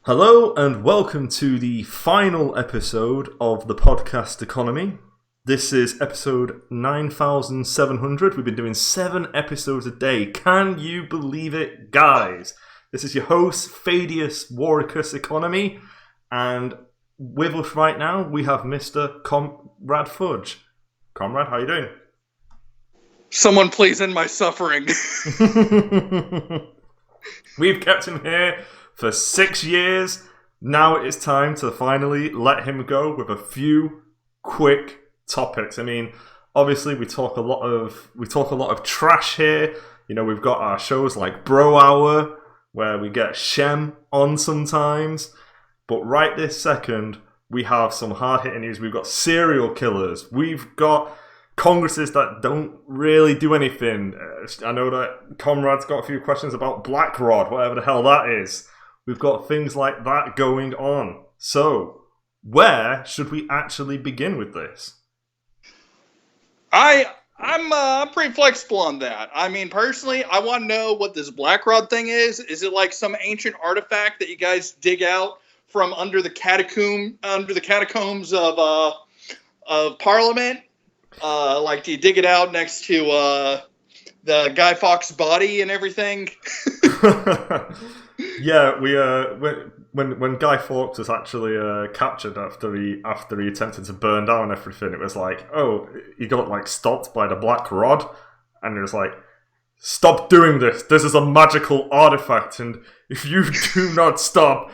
Hello and welcome to the final episode of the podcast Economy. This is episode 9700. We've been doing 7 episodes a day. Can you believe it, guys? This is your host, Fadius Waricus Economy, and with us right now we have Mr. Comrade Fudge. Comrade, how you doing? Someone please end my suffering. We've kept him here for 6 years. Now it is time to finally let him go with a few quick topics. I mean, obviously we talk a lot of trash here. You know, we've got our shows like Bro Hour, where we get Shem on sometimes. But right this second, we have some hard-hitting news. We've got serial killers. We've got Congresses that don't really do anything. I know that Comrade's got a few questions about BlackRod, whatever the hell that is. We've got things like that going on. So, where should we actually begin with this? I'm pretty flexible on that. I mean, personally, I want to know what this BlackRod thing is. Is it like some ancient artifact that you guys dig out from under the catacombs of Parliament? Like, do you dig it out next to the Guy Fawkes body and everything? Yeah, we when Guy Fawkes was actually captured after he attempted to burn down everything, it was like, oh, he got like stopped by the Black Rod, and it was like, stop doing this. This is a magical artifact, and if you do not stop,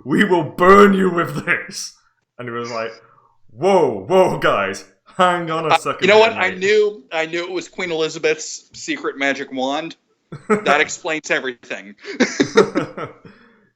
we will burn you with this. And it was like, whoa, guys. Hang on a second. You know what? Mate. I knew it was Queen Elizabeth's secret magic wand. That explains everything.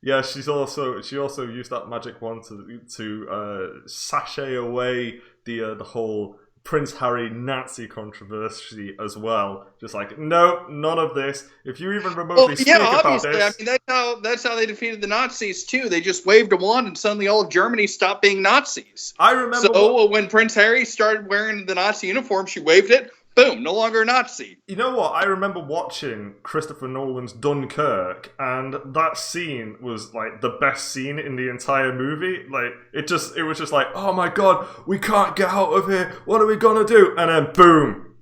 Yeah, she also used that magic wand to sashay away the whole Prince Harry Nazi controversy as well. Just like, no, none of this. If you even remotely speak about this, I mean that's how they defeated the Nazis too. They just waved a wand and suddenly all of Germany stopped being Nazis. I remember. So when Prince Harry started wearing the Nazi uniform, she waved it. Boom, no longer a Nazi. You know what? I remember watching Christopher Nolan's Dunkirk, and that scene was like the best scene in the entire movie. Like it was just like, oh my god, we can't get out of here. What are we gonna do? And then boom,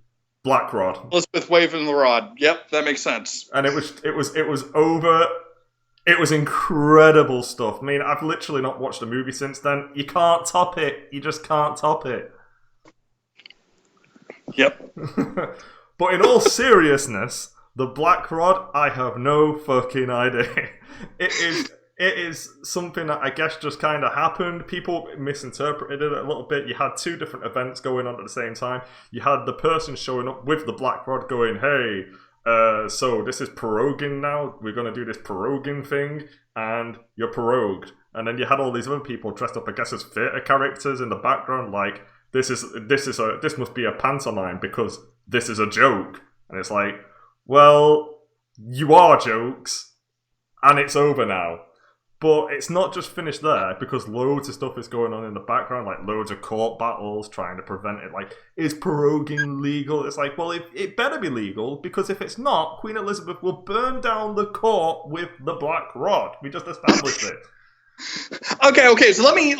BlackRod. Elizabeth waving the rod. Yep, that makes sense. And it was over. It was incredible stuff. I mean, I've literally not watched a movie since then. You can't top it. You just can't top it. Yep. But in all seriousness, the BlackRod, I have no fucking idea. It is something that I guess just kind of happened. People misinterpreted it a little bit. You had 2 different events going on at the same time. You had the person showing up with the BlackRod going, hey, so this is proroguing now. We're going to do this proroguing thing, and you're prorogued. And then you had all these other people dressed up, I guess, as theatre characters in the background, like, this must be a pantomime because this is a joke. And it's like, well, you are jokes, and it's over now. But it's not just finished there, because loads of stuff is going on in the background, like loads of court battles trying to prevent it. Like, is proroguing legal? It's like, well, it better be legal, because if it's not, Queen Elizabeth will burn down the court with the BlackRod. We just established it. Okay. So let me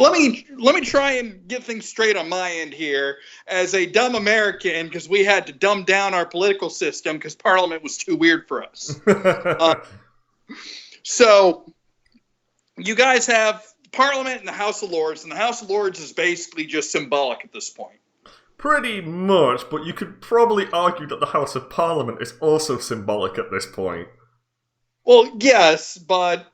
try and get things straight on my end here. As a dumb American, because we had to dumb down our political system because Parliament was too weird for us. So you guys have Parliament and the House of Lords, and the House of Lords is basically just symbolic at this point. Pretty much, but you could probably argue that the House of Parliament is also symbolic at this point. Well, yes, but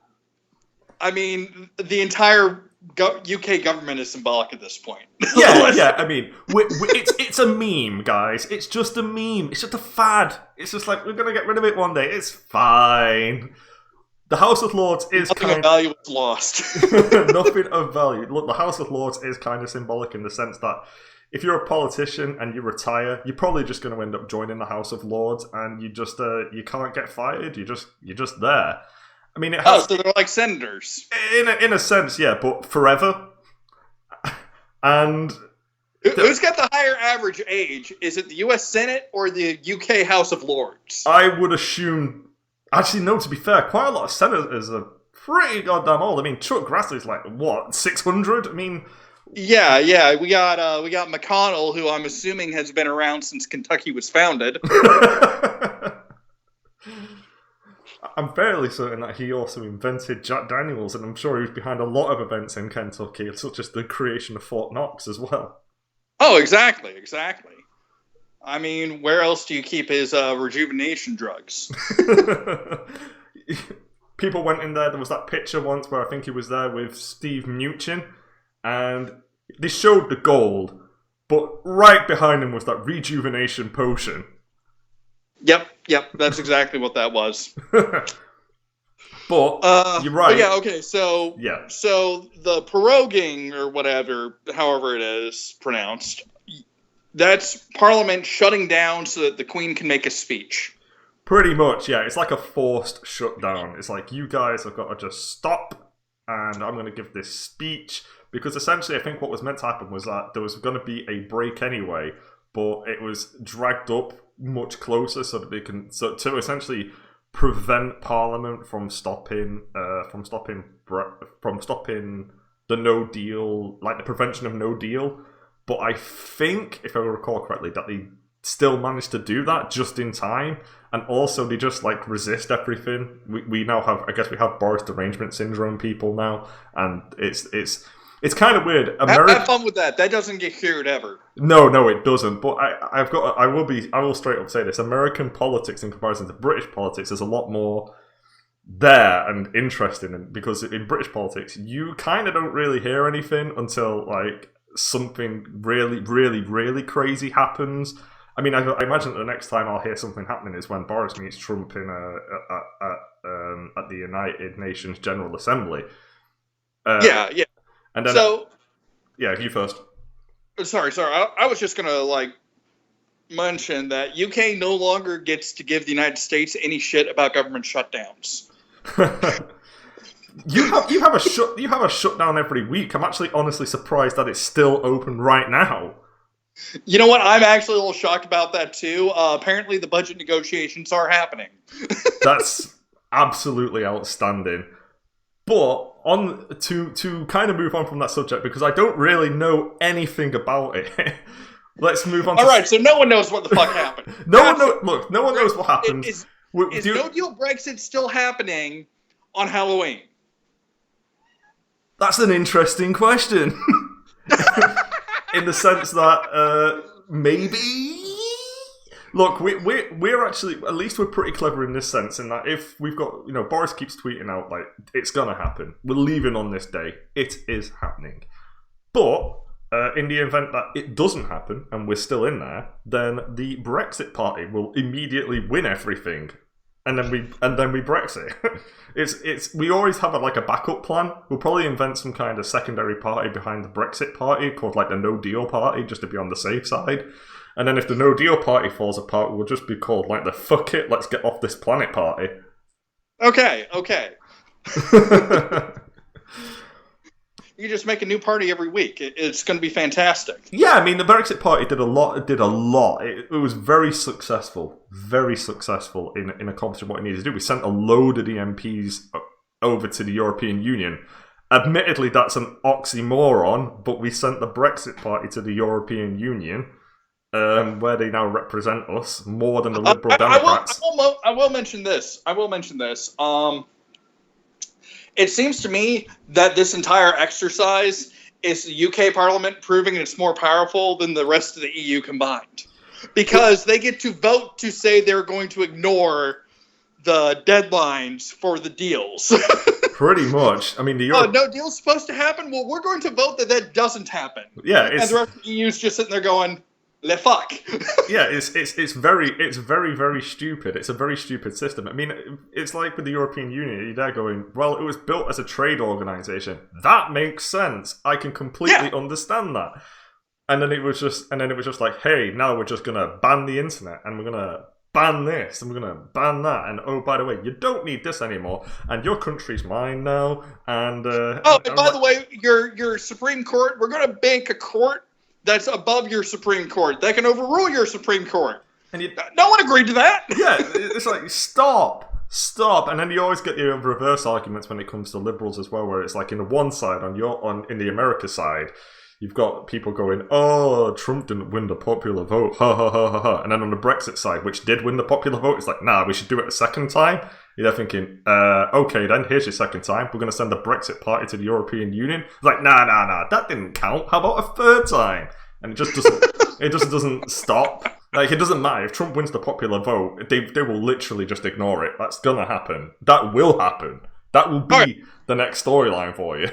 I mean, the entire UK government is symbolic at this point. Yeah. I mean, it's a meme, guys. It's just a meme. It's just a fad. It's just like, we're going to get rid of it one day. It's fine. The House of Lords is nothing of value is lost. Nothing of value. Look, the House of Lords is kind of symbolic in the sense that if you're a politician and you retire, you're probably just going to end up joining the House of Lords, and you just you can't get fired. You're just there. I mean, it has, so they're like senators. In a sense, yeah, but forever. And who's got the higher average age? Is it the U.S. Senate or the UK House of Lords? I would assume. Actually, no. To be fair, quite a lot of senators are pretty goddamn old. I mean, Chuck Grassley's like, what, 600? I mean... Yeah. We got McConnell, who I'm assuming has been around since Kentucky was founded. I'm fairly certain that he also invented Jack Daniels, and I'm sure he was behind a lot of events in Kentucky, such as the creation of Fort Knox as well. Oh, exactly. I mean, where else do you keep his rejuvenation drugs? People went in there. There was that picture once where I think he was there with Steve Mnuchin, and they showed the gold, but right behind him was that rejuvenation potion. Yep, that's exactly what that was. But you're right. Yeah, okay, so yeah. So the proroguing, or whatever, however it is pronounced, that's Parliament shutting down so that the Queen can make a speech. Pretty much, yeah. It's like a forced shutdown. It's like, you guys have got to just stop, and I'm going to give this speech. Because essentially, I think what was meant to happen was that there was going to be a break anyway, but it was dragged up much closer so that they can, so to essentially prevent Parliament from stopping the No Deal, like the prevention of No Deal. But I think, if I recall correctly, that they still managed to do that just in time, and also they just like resist everything. We now have, I guess, we have Boris derangement syndrome people now, and it's kind of weird. Have fun with that. That doesn't get cured ever. No, it doesn't. But I will straight up say this: American politics in comparison to British politics is a lot more there and interesting, because in British politics you kind of don't really hear anything until like something really, really, really crazy happens. I mean, I imagine that the next time I'll hear something happening is when Boris meets Trump at the United Nations General Assembly. Yeah. And then, yeah, you first. Sorry. I was just gonna mention that UK no longer gets to give the United States any shit about government shutdowns. You have a shutdown every week. I'm actually honestly surprised that it's still open right now. You know what? I'm actually a little shocked about that too. Apparently, the budget negotiations are happening. That's absolutely outstanding. But to kind of move on from that subject, because I don't really know anything about it. Let's move on. All right, so no one knows what the fuck happened. No one knows what happened. Is No Deal Brexit still happening on Halloween? That's an interesting question. In the sense that maybe. Look, we're actually, at least we're pretty clever in this sense, in that if we've got, Boris keeps tweeting out like it's gonna happen, we're leaving on this day, it is happening. But in the event that it doesn't happen and we're still in there, then the Brexit party will immediately win everything, and then we Brexit. We always have a backup plan. We'll probably invent some kind of secondary party behind the Brexit party called like the No Deal Party, just to be on the safe side. And then if the No Deal Party falls apart, we'll just be called like the fuck it, let's get off this planet party. Okay. You just make a new party every week. It's going to be fantastic. Yeah, I mean, the Brexit Party did a lot. It was very successful in accomplishing what it needed to do. We sent a load of the MPs over to the European Union. Admittedly, that's an oxymoron, but we sent the Brexit Party to the European Union, where they now represent us more than the Liberal Democrats. I will mention this. It seems to me that this entire exercise is the UK Parliament proving it's more powerful than the rest of the EU combined. Because they get to vote to say they're going to ignore the deadlines for the deals. Pretty much. I mean, no deal's supposed to happen? Well, we're going to vote that doesn't happen. Yeah, and the rest of the EU's just sitting there going, le fuck. Yeah, it's very, very stupid. It's a very stupid system. I mean, it's like with the European Union, they're going, well, it was built as a trade organization. That makes sense. I can completely understand that. And then it was just like, hey, now we're just gonna ban the internet, and we're gonna ban this, and we're gonna ban that, and oh, by the way, you don't need this anymore, and your country's mine now. And by the way, your Supreme Court, we're gonna make a court that's above your Supreme Court that can overrule your Supreme Court. And no one agreed to that. Yeah, it's like, stop. stop. And then you always get the reverse arguments when it comes to liberals as well, where it's like in the one side in the America side, you've got people going, "Oh, Trump didn't win the popular vote, ha ha ha ha ha," and then on the Brexit side, which did win the popular vote, it's like, "Nah, we should do it a second time." You're thinking, "Okay, then here's your second time. We're going to send the Brexit party to the European Union." It's like, nah, that didn't count. How about a third time? And it just doesn't. It just doesn't stop. Like, it doesn't matter if Trump wins the popular vote. They will literally just ignore it. That's gonna happen. That will happen. That will be the next storyline for you.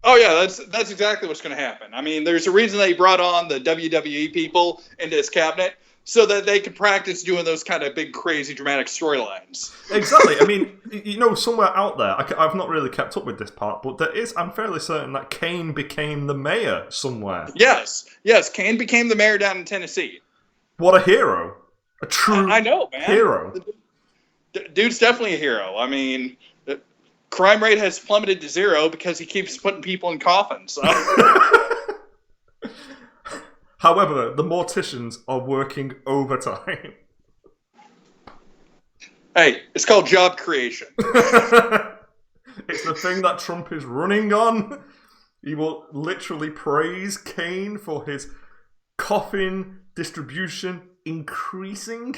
Oh yeah, that's exactly what's going to happen. I mean, there's a reason they brought on the WWE people into his cabinet so that they could practice doing those kind of big, crazy, dramatic storylines. Exactly. I mean, somewhere out there, I've not really kept up with this part, but I'm fairly certain that Kane became the mayor somewhere. Yes, Kane became the mayor down in Tennessee. What a hero! A true I know, man. Hero. Dude's definitely a hero. I mean, crime rate has plummeted to 0 because he keeps putting people in coffins. So. However, the morticians are working overtime. Hey, it's called job creation. It's the thing that Trump is running on. He will literally praise Kane for his coffin distribution increasing.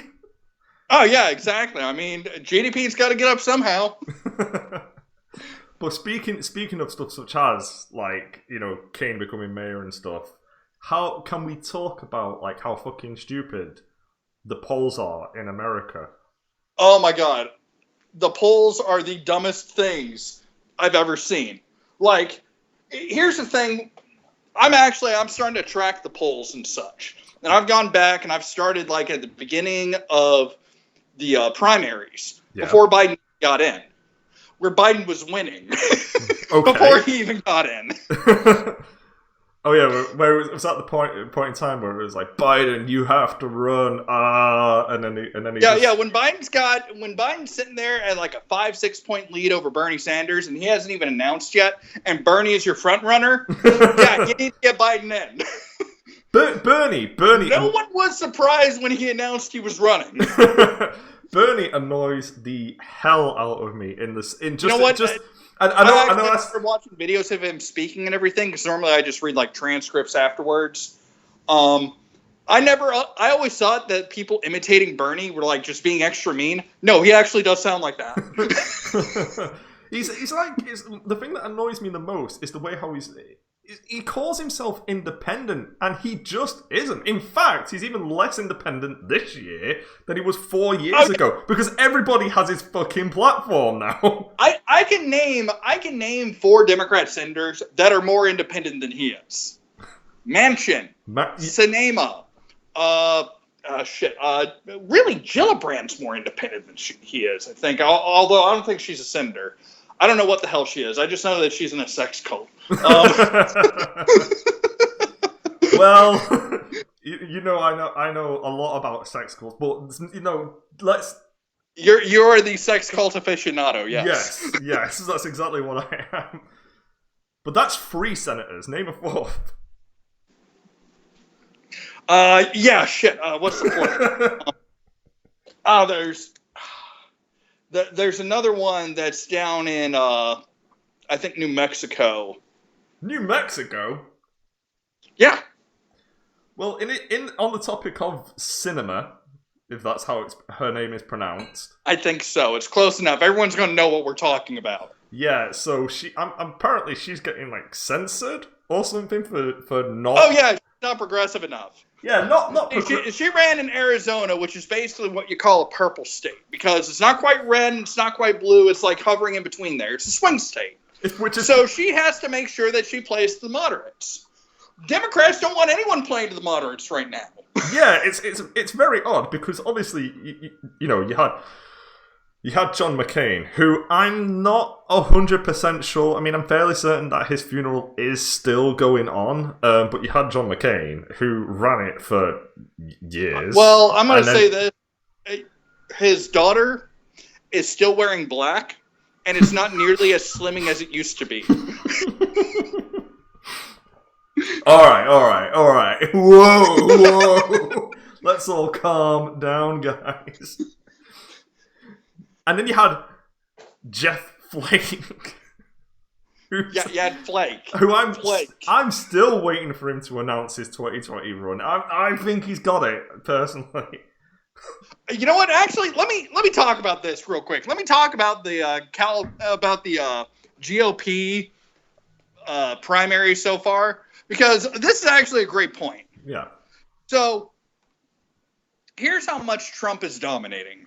Oh, yeah, exactly. I mean, GDP's got to get up somehow. But speaking of stuff such as, like, Kane becoming mayor and stuff, how can we talk about, like, how fucking stupid the polls are in America? Oh my god. The polls are the dumbest things I've ever seen. Like, here's the thing. I'm starting to track the polls and such. And I've gone back and I've started, like, at the beginning of the primaries, before Biden got in, where Biden was winning before he even got in. Oh yeah, where it was that the point in time where it was like, Biden, you have to run, and then he When Biden's sitting there at like a 5-6 point lead over Bernie Sanders, and he hasn't even announced yet, and Bernie is your front runner, you need to get Biden in. Bernie. No one was surprised when he announced he was running. Bernie annoys the hell out of me in this. I started watching videos of him speaking and everything, because normally I just read like transcripts afterwards. I always thought that people imitating Bernie were like just being extra mean. No, he actually does sound like that. He's the thing that annoys me the most is the way how he calls himself independent, and he just isn't. In fact, he's even less independent this year than he was 4 years ago, because everybody has his fucking platform now. I can name 4 Democrat senators that are more independent than he is. Manchin, Sinema, really Gillibrand's more independent than he is, I think. Although I don't think she's a senator. I don't know what the hell she is. I just know that she's in a sex cult. Well, I know a lot about sex cults, but let's. You're the sex cult aficionado, yes. Yes, that's exactly what I am. But that's 3 senators. Name a 4th. What's the point? There's another one that's down in, I think, New Mexico. New Mexico? Yeah. Well, on the topic of cinema, if that's how her name is pronounced. I think so. It's close enough. Everyone's going to know what we're talking about. Yeah, so apparently she's getting, like, censored or something for not... Oh, yeah, she's not progressive enough. Yeah, not she ran in Arizona, which is basically what you call a purple state, because it's not quite red and it's not quite blue. It's like hovering in between there. It's a swing state. So she has to make sure that she plays to the moderates. Democrats don't want anyone playing to the moderates right now. Yeah, it's very odd, because obviously you had John McCain, who I'm not 100% sure. I mean, I'm fairly certain that his funeral is still going on. But you had John McCain, who ran it for years. Well, I'm going to say this. His daughter is still wearing black, and it's not nearly as slimming as it used to be. All right. Whoa. Let's all calm down, guys. And then you had Jeff Flake. Yeah, you had Flake. I'm still waiting for him to announce his 2020 run. I think he's got it, personally. You know what? Actually, let me talk about this real quick. Let me talk about the GOP primary so far, because this is actually a great point. Yeah. So here's how much Trump is dominating.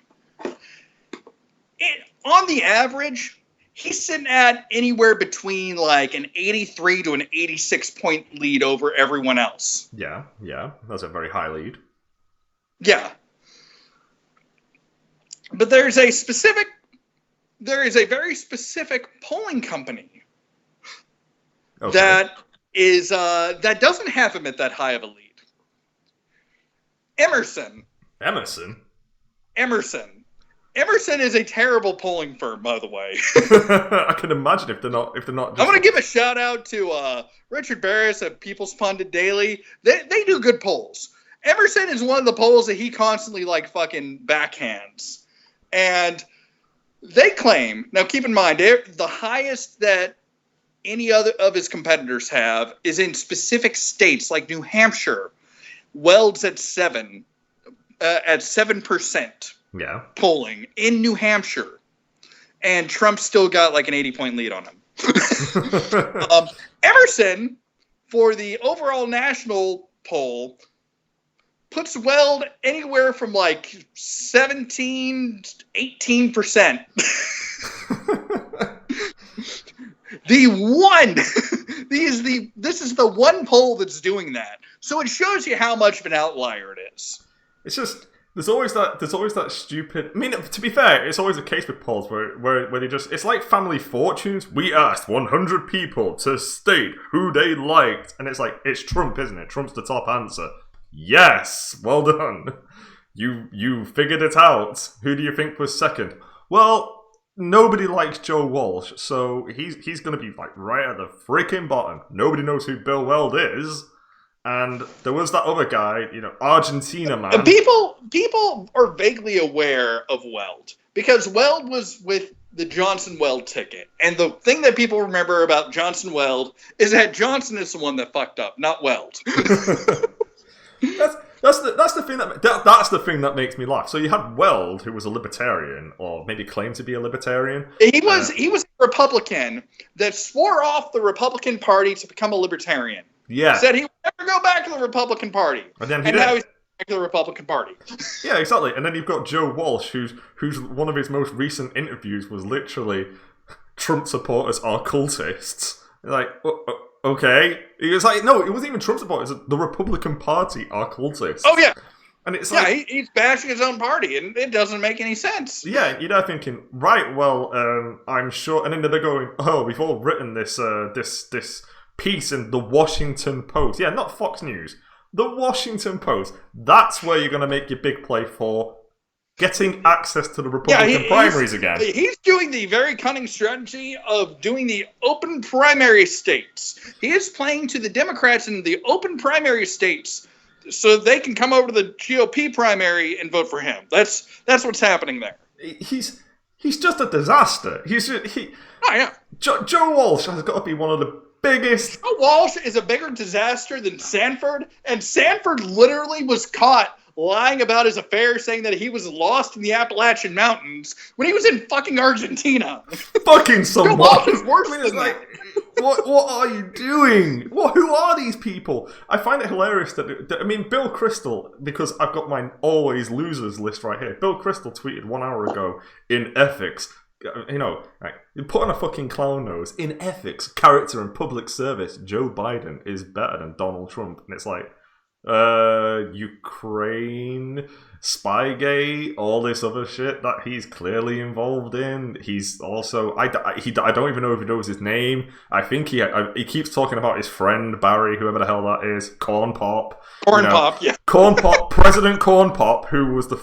On the average, he's sitting at anywhere between like an 83 to an 86 point lead over everyone else. Yeah. That's a very high lead. Yeah. But there is a very specific polling company that doesn't have him at that high of a lead. Emerson is a terrible polling firm, by the way. I can imagine if they're not. Just... I'm going to give a shout out to Richard Barris at People's Pundit Daily. They do good polls. Emerson is one of the polls that he constantly like fucking backhands, and they claim, now keep in mind, the highest that any other of his competitors have is in specific states like New Hampshire. Weld's at 7%. Yeah. Polling in New Hampshire, and Trump still got like an 80-point lead on him. Emerson, for the overall national poll, puts Weld anywhere from like 17, 18%. This is the one poll that's doing that. So it shows you how much of an outlier it is. It's just there's always that stupid. I mean, to be fair, it's always the case with polls where they just, it's like Family Fortunes. We asked 100 people to state who they liked, and it's like, it's Trump, isn't it? Trump's the top answer. Yes, well done. You figured it out. Who do you think was second? Well, nobody likes Joe Walsh, so he's going to be like right at the freaking bottom. Nobody knows who Bill Weld is. And there was that other guy, Argentina man. People are vaguely aware of Weld because Weld was with the Johnson Weld ticket. And the thing that people remember about Johnson Weld is that Johnson is the one that fucked up, not Weld. That's the thing that makes me laugh. So you had Weld, who was a libertarian, or maybe claimed to be a libertarian. He was a Republican that swore off the Republican Party to become a libertarian. Yeah. Said he would never go back to the Republican Party. And now he's back to the Republican Party. Yeah, exactly. And then you've got Joe Walsh, who's one of his most recent interviews was literally Trump supporters are cultists. Like, okay. He was like, no, it wasn't even Trump supporters. The Republican Party are cultists. Oh, yeah. And it's like, he's bashing his own party, and it doesn't make any sense. Yeah, you're thinking, right, well, I'm sure. And then they're going, oh, we've all written this piece in the Washington Post. Yeah, not Fox News. The Washington Post. That's where you're going to make your big play for getting access to the Republican primaries again. He's doing the very cunning strategy of doing the open primary states. He is playing to the Democrats in the open primary states so they can come over to the GOP primary and vote for him. That's what's happening there. He's just a disaster. Joe Walsh has got to be one of the biggest. Joe Walsh is a bigger disaster than Sanford, and Sanford literally was caught lying about his affair, saying that he was lost in the Appalachian Mountains when he was in fucking Argentina. Fucking someone. Joe Walsh is worse than that. What are you doing? Who are these people? I find it hilarious that Bill Kristol, because I've got my always losers list right here. Bill Kristol tweeted 1 hour ago in ethics. Put on a fucking clown nose. In ethics, character, and public service, Joe Biden is better than Donald Trump. And it's like, Ukraine, Spygate, all this other shit that he's clearly involved in. He's also, I don't even know if he knows his name. I think he keeps talking about his friend Barry, whoever the hell that is, Corn Pop. Yeah. Corn Pop, President Corn Pop, who was there.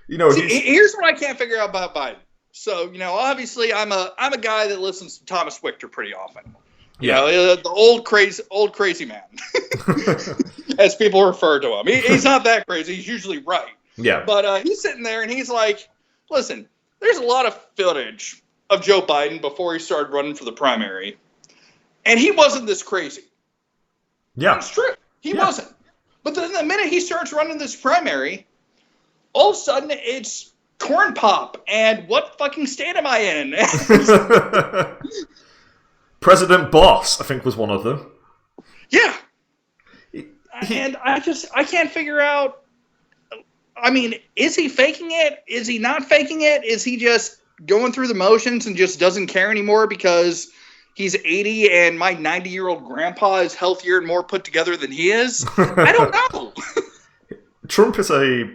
Here's what I can't figure out about Biden. So, obviously I'm a guy that listens to Thomas Wichter pretty often. The old crazy man, as people refer to him. He's not that crazy. He's usually right. Yeah. But he's sitting there and he's like, listen, there's a lot of footage of Joe Biden before he started running for the primary. And he wasn't this crazy. Yeah. It's true. He wasn't. But then the minute he starts running this primary, all of a sudden it's corn pop. And what fucking state am I in? President Boss, I think, was one of them. Yeah. And I can't figure out. I mean, is he faking it? Is he not faking it? Is he just going through the motions and just doesn't care anymore because he's 80 and my 90-year-old grandpa is healthier and more put together than he is? I don't know. Trump is a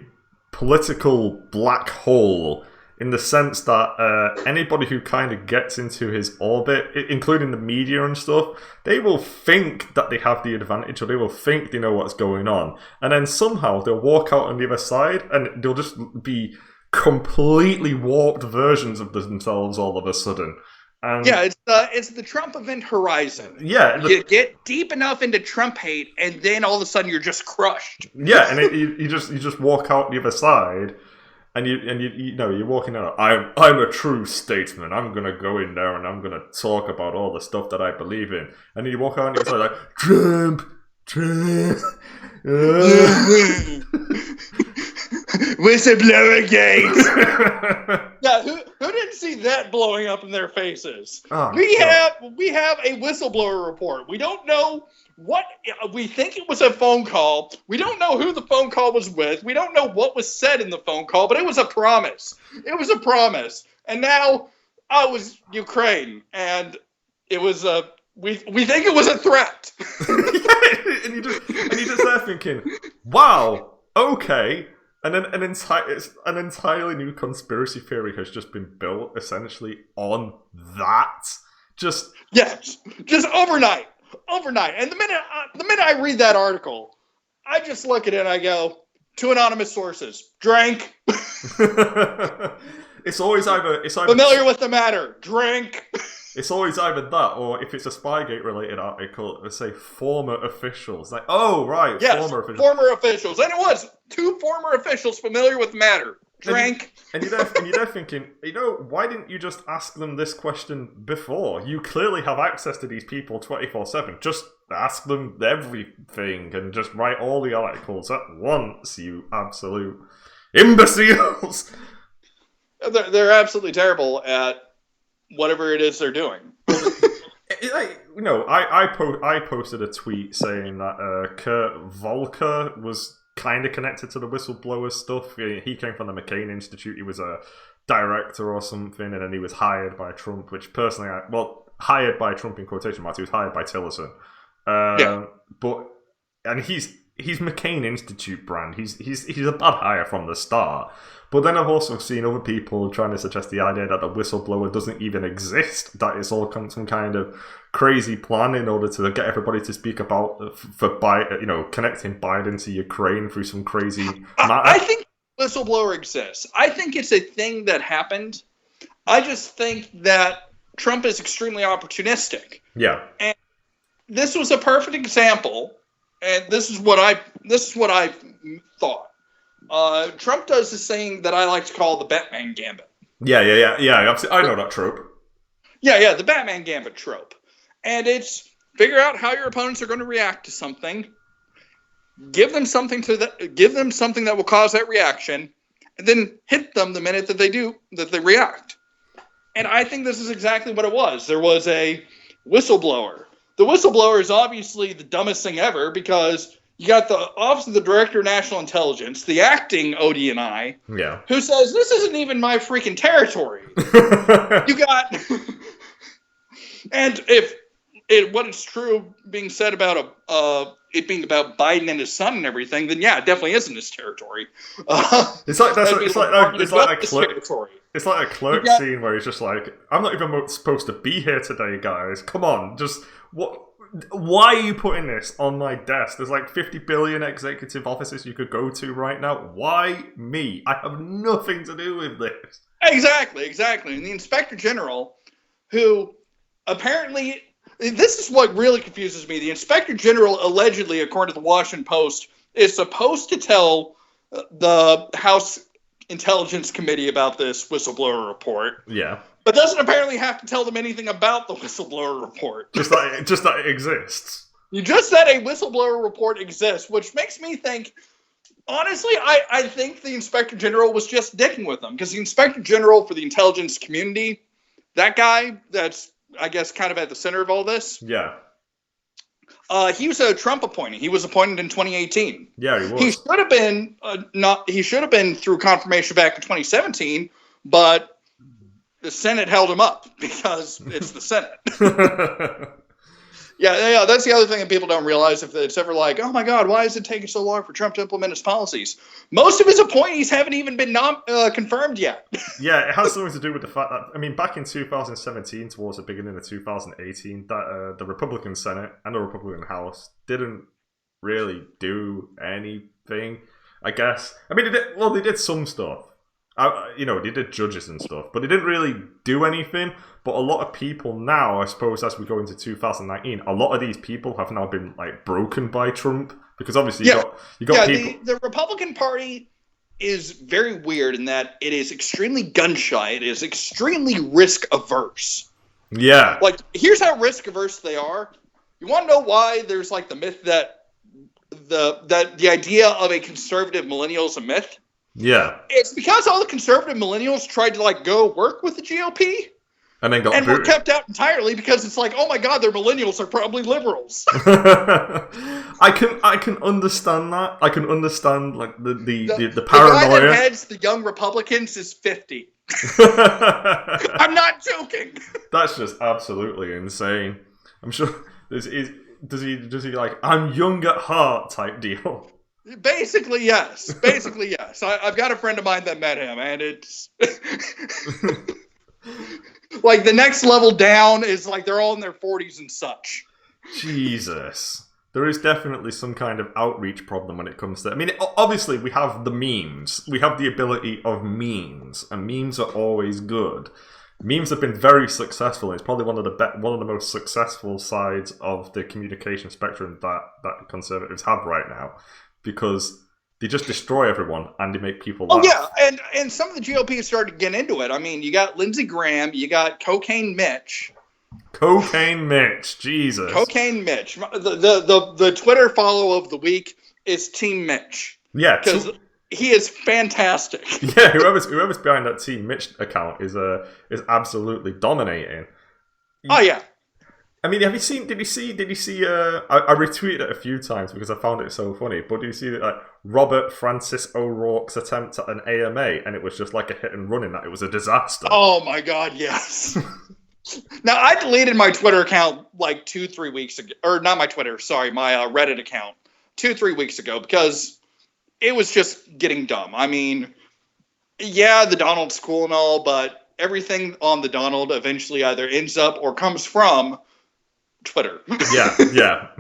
political black hole in the sense that anybody who kind of gets into his orbit, including the media and stuff, they will think that they have the advantage, or they will think they know what's going on. And then somehow they'll walk out on the other side and they'll just be completely warped versions of themselves all of a sudden. And yeah, it's the Trump event horizon. Yeah. You get deep enough into Trump hate, and then all of a sudden you're just crushed. Yeah, and you just walk out the other side. And you're walking out. I'm a true statesman. I'm gonna go in there and I'm gonna talk about all the stuff that I believe in. And then you walk out and you're like, Trump. Whistleblower gate. Yeah, who didn't see that blowing up in their faces? Oh, we have a whistleblower report. We don't know what we think it was a phone call. We don't know who the phone call was with. We don't know what was said in the phone call, but it was a promise. It was a promise. And now I was Ukraine, and it was a we think it was a threat. and you just there thinking, wow, okay. And then an entirely new conspiracy theory has just been built essentially on that. Just overnight. And the minute I read that article, I just look at it and I go, to anonymous sources, drank. It's either familiar with the matter, drink. It's always either that, or if it's a Spygate related article, let's say former officials. Like, oh right, yes, former officials, and it was 2 former officials familiar with the matter. Drank. And you're there thinking, why didn't you just ask them this question before? You clearly have access to these people 24/7. Just ask them everything and just write all the articles at once, you absolute imbeciles. They're absolutely terrible at whatever it is they're doing. I posted a tweet saying that Kurt Volker was kind of connected to the whistleblower stuff. He came from the McCain Institute. He was a director or something, and then he was hired by Trump, which personally, hired by Trump in quotation marks. He was hired by Tillerson. And he's McCain Institute brand. He's a bad hire from the start. But then I've also seen other people trying to suggest the idea that the whistleblower doesn't even exist, that it's all some kind of crazy plan in order to get everybody to speak about connecting Biden to Ukraine through some crazy matter. I think whistleblower exists. I think it's a thing that happened. I just think that Trump is extremely opportunistic. Yeah. And this was a perfect example, and this is what I thought. Trump does this thing that I like to call the Batman Gambit. Yeah. I know that trope. Yeah, the Batman Gambit trope. And it's figure out how your opponents are going to react to something, give them something that will cause that reaction, and then hit them the minute that they react. And I think this is exactly what it was. There was a whistleblower. The whistleblower is obviously the dumbest thing ever because you got the Office of the Director of National Intelligence, the acting ODNI, who says, this isn't even my freaking territory. You got... And if what is true being said about it being about Biden and his son and everything, then yeah, it definitely isn't his territory. It's like a clerk scene where he's just like, I'm not even supposed to be here today, guys. Come on, just what? Why are you putting this on my desk? There's like 50 billion executive offices you could go to right now. Why me? I have nothing to do with this. Exactly. And the Inspector General, who apparently, this is what really confuses me. The Inspector General, allegedly, according to the Washington Post, is supposed to tell the House Intelligence Committee about this whistleblower report, Yeah. but doesn't apparently have to tell them anything about the whistleblower report. Just that it exists. You just said a whistleblower report exists, which makes me think, honestly, I think the Inspector General was just dicking with them, because the Inspector General for the intelligence community, that guy that's, I guess, kind of at the center of all this, Yeah. he was a Trump appointee. He was appointed in 2018. Yeah, he was. He should have been He should have been through confirmation back in 2017, but the Senate held him up because it's the Senate. Yeah, that's the other thing that people don't realize. If it's ever like, oh my God, why is it taking so long for Trump to implement his policies? Most of his appointees haven't even been confirmed yet. Yeah, it has something to do with the fact that, I mean, back in 2017, towards the beginning of 2018, that the Republican Senate and the Republican House didn't really do anything, I guess. I mean, they did some stuff. They did judges and stuff, but they didn't really do anything. But a lot of people now, I suppose, as we go into 2019, a lot of these people have now been like broken by Trump, because obviously you got people. The Republican Party is very weird in that it is extremely gun shy. It is extremely risk averse. Yeah. Like, here's how risk averse they are. You want to know why there's like the myth that the idea of a conservative millennial is a myth? Yeah. It's because all the conservative millennials tried to like go work with the GOP. And then got were kept out entirely because it's like, oh my God, they're millennials are probably liberals. I can understand that. I can understand like the paranoia. The guy that heads the Young Republicans is 50. I'm not joking. That's just absolutely insane. I'm sure does he like, I'm young at heart type deal? Basically, yes. I've got a friend of mine that met him, and it's like the next level down is like they're all in their 40s and such. Jesus. There is definitely some kind of outreach problem when it comes to... I mean, obviously, we have the memes. We have the ability of memes, and memes are always good. Memes have been very successful. It's probably one of the most successful sides of the communication spectrum that conservatives have right now, because they just destroy everyone and they make people laugh. Oh, yeah, and some of the GOP have started to get into it. I mean, you got Lindsey Graham, you got Cocaine Mitch. Cocaine Mitch, Jesus. Cocaine Mitch. The Twitter follow of the week is Team Mitch. Yeah, because he is fantastic. Yeah, whoever's behind that Team Mitch account is absolutely dominating. Oh yeah. I mean, did you see? I retweeted it a few times because I found it so funny. But did you see that, like, Robert Francis O'Rourke's attempt at an AMA, and it was just like a hit and run in that it was a disaster? Oh my God, yes. Now, I deleted my Twitter account like 2-3 weeks ago, or not my Twitter, sorry, my Reddit account 2-3 weeks ago, because it was just getting dumb. I mean, yeah, the Donald's cool and all, but everything on the Donald eventually either ends up or comes from Twitter. Yeah.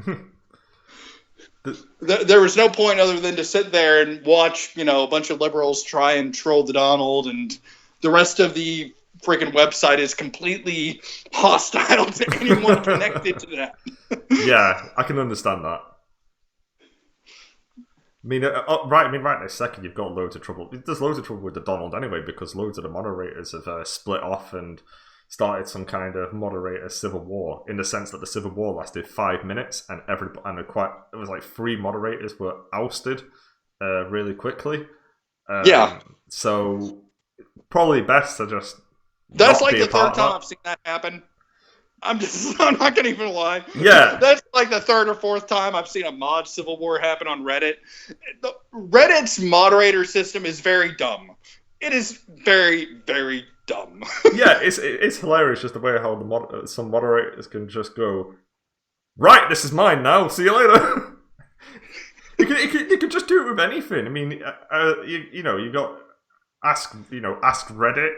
There was no point other than to sit there and watch, a bunch of liberals try and troll the Donald, and the rest of the freaking website is completely hostile to anyone connected to that. Yeah, I can understand that. I mean, right this second, you've got loads of trouble. There's loads of trouble with the Donald anyway, because loads of the moderators have split off and started some kind of moderator civil war, in the sense that the civil war lasted 5 minutes, and it was like 3 moderators were ousted really quickly. Yeah. So probably best to just. That's like the third time I've seen that happen. I'm not gonna even lie. Yeah. That's like the third or fourth time I've seen a mod civil war happen on Reddit. Reddit's moderator system is very dumb. It is very, very dumb. Yeah, it's hilarious just the way how some moderators can just go, right, this is mine now, see you later. You could just do it with anything. I mean, you got ask Reddit.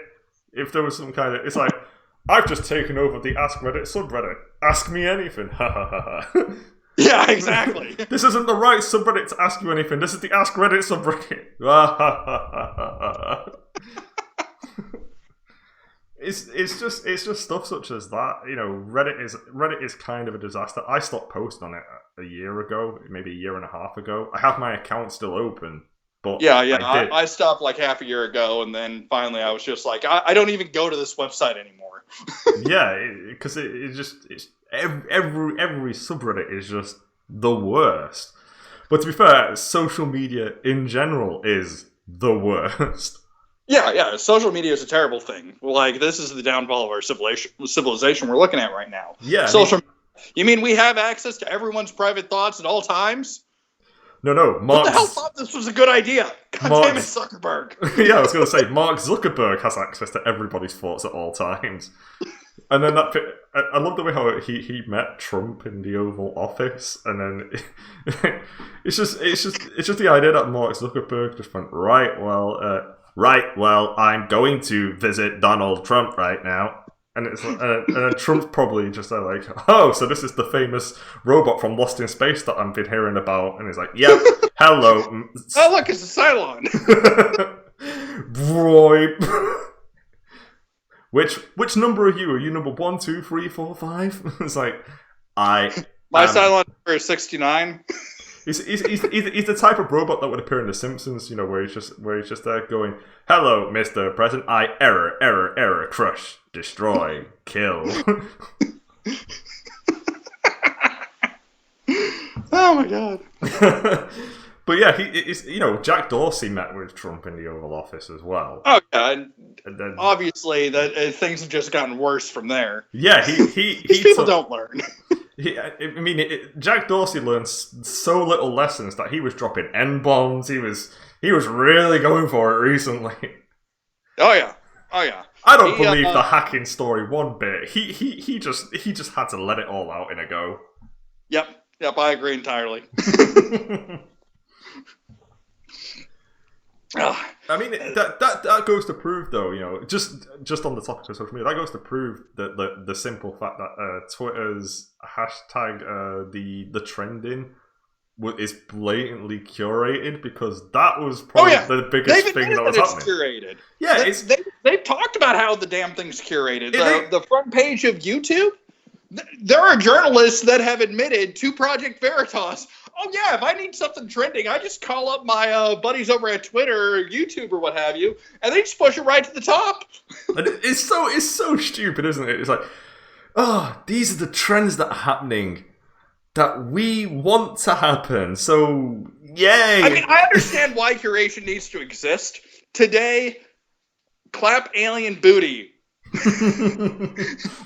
If there was some kind of, it's like, I've just taken over the Ask Reddit subreddit. Ask me anything. Ha ha ha ha. Yeah, exactly. This isn't the right subreddit to ask you anything. This is the Ask Reddit subreddit. Ha ha ha ha ha. It's just stuff such as that. Reddit is kind of a disaster. I stopped posting on it a year ago, maybe a year and a half ago. I have my account still open, But Yeah, I did. I stopped like half a year ago, and then finally I was just like, I don't even go to this website anymore. Yeah, because it's every subreddit is just the worst. But to be fair, social media in general is the worst. Yeah, social media is a terrible thing. Like, this is the downfall of our civilization we're looking at right now. Yeah, Social. You mean we have access to everyone's private thoughts at all times? no, Who the hell thought this was a good idea? God damn it, Zuckerberg. Yeah, I was going to say, Mark Zuckerberg has access to everybody's thoughts at all times. And then I love the way how he met Trump in the Oval Office, and then it's just the idea that Mark Zuckerberg just went, right, well, I'm going to visit Donald Trump right now. And it's and then Trump's probably just like, oh, so this is the famous robot from Lost in Space that I've been hearing about. And he's like, yep, hello. Oh, look, it's a Cylon. Boy. Which number are you? Are you number 1, 2, 3, 4, 5? It's like, my Cylon number is 69. He's the type of robot that would appear in The Simpsons, you know, where he's just there going, "Hello, Mr. President. Error, crush, destroy, kill." Oh my god. But yeah, Jack Dorsey met with Trump in the Oval Office as well. Oh yeah, and then, obviously that things have just gotten worse from there. Yeah, These people don't learn. Jack Dorsey learned so little lessons that he was dropping N-bombs. He was really going for it recently. Oh yeah. I don't believe the hacking story one bit. He just had to let it all out in a go. Yep, I agree entirely. I mean, that goes to prove, though, you know, just on the topic of social media, that goes to prove that the simple fact that Twitter's hashtag, the trending, is blatantly curated, because that was probably the biggest thing that was happening. Curated. Yeah, they've talked about how the damn thing's curated. The front page of YouTube, there are journalists that have admitted to Project Veritas, oh yeah, if I need something trending, I just call up my buddies over at Twitter or YouTube or what have you, and they just push it right to the top. And it's so stupid, isn't it? It's like, oh, these are the trends that are happening that we want to happen. So, yay! I mean, I understand why curation needs to exist. Today, clap alien booty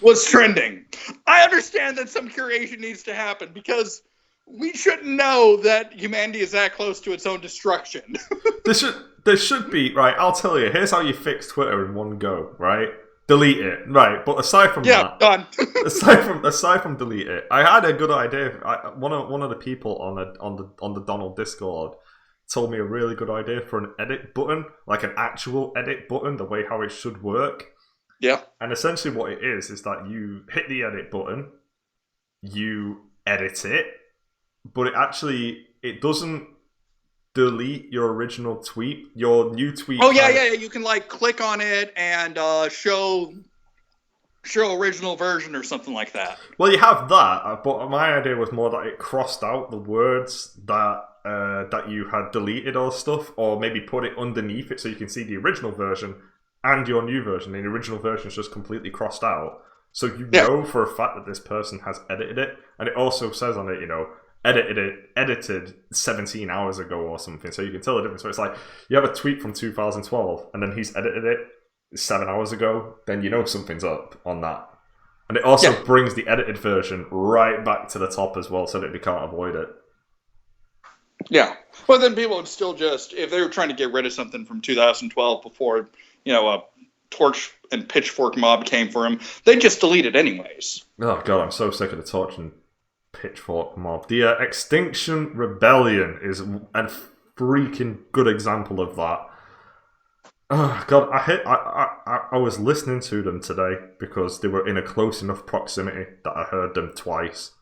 was trending. I understand that some curation needs to happen because we shouldn't know that humanity is that close to its own destruction. There should be, right, I'll tell you, here's how you fix Twitter in one go, right? Delete it, right? But aside from that, done. aside from delete it, I had a good idea. One of the people on the Donald Discord told me a really good idea for an edit button, like an actual edit button, the way how it should work. Yeah. And essentially what it is that you hit the edit button, you edit it, but it doesn't delete your original tweet, your new tweet. Oh yeah. You can like click on it and show original version or something like that. Well, you have that, but my idea was more that it crossed out the words that you had deleted or stuff, or maybe put it underneath it so you can see the original version and your new version. And the original version is just completely crossed out, so you know for a fact that this person has edited it, and it also says on it, you know, edited 17 hours ago or something, so you can tell the difference. So it's like, you have a tweet from 2012 and then he's edited it 7 hours ago, then you know something's up on that. And it also brings the edited version right back to the top as well, so that you can't avoid it. Yeah, but then people would still just, if they were trying to get rid of something from 2012 before, you know, a torch and pitchfork mob came for him, they'd just delete it anyways. Oh god, I'm so sick of the torch and pitchfork mob. The Extinction Rebellion is a freaking good example of that. Oh god, I was listening to them today because they were in a close enough proximity that I heard them twice.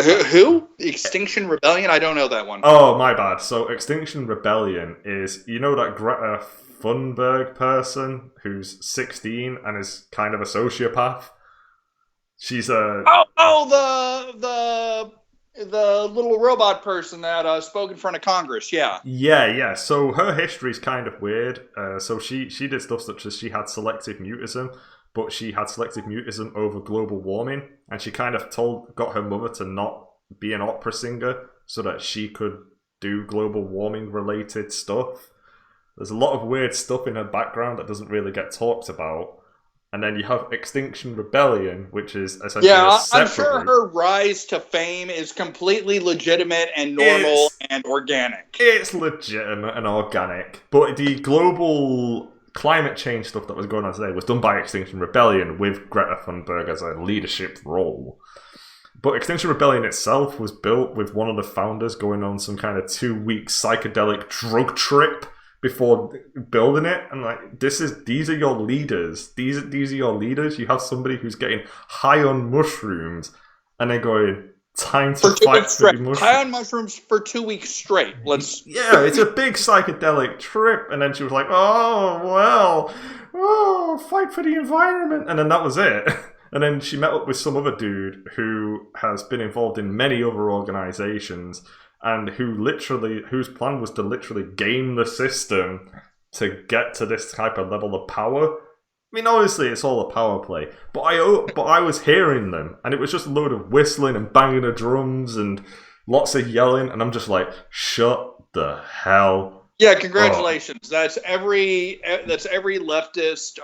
Who? Extinction Rebellion? I don't know that one. Oh, my bad. So Extinction Rebellion is, you know, that Greta Thunberg person who's 16 and is kind of a sociopath? She's a... Oh, The little robot person that spoke in front of Congress. Yeah. Yeah. So her history is kind of weird. So she did stuff such as she had selective mutism, but she had selective mutism over global warming, and she kind of got her mother to not be an opera singer so that she could do global warming related stuff. There's a lot of weird stuff in her background that doesn't really get talked about. And then you have Extinction Rebellion, which is essentially I'm sure her rise to fame is completely legitimate and normal and organic. It's legitimate and organic. But the global climate change stuff that was going on today was done by Extinction Rebellion with Greta Thunberg as a leadership role. But Extinction Rebellion itself was built with one of the founders going on some kind of 2-week psychedelic drug trip before building it. And like, these are your leaders. These are your leaders. You have somebody who's getting high on mushrooms and they're going, time to fight for the mushrooms. High on mushrooms for 2 weeks straight. Yeah, it's a big psychedelic trip. And then she was like, fight for the environment. And then that was it. And then she met up with some other dude who has been involved in many other organizations and whose plan was to literally game the system to get to this type of level of power. I mean, obviously, it's all a power play, but I was hearing them, and it was just a load of whistling and banging of drums and lots of yelling, and I'm just like, shut the hell. Yeah, congratulations. That's every leftist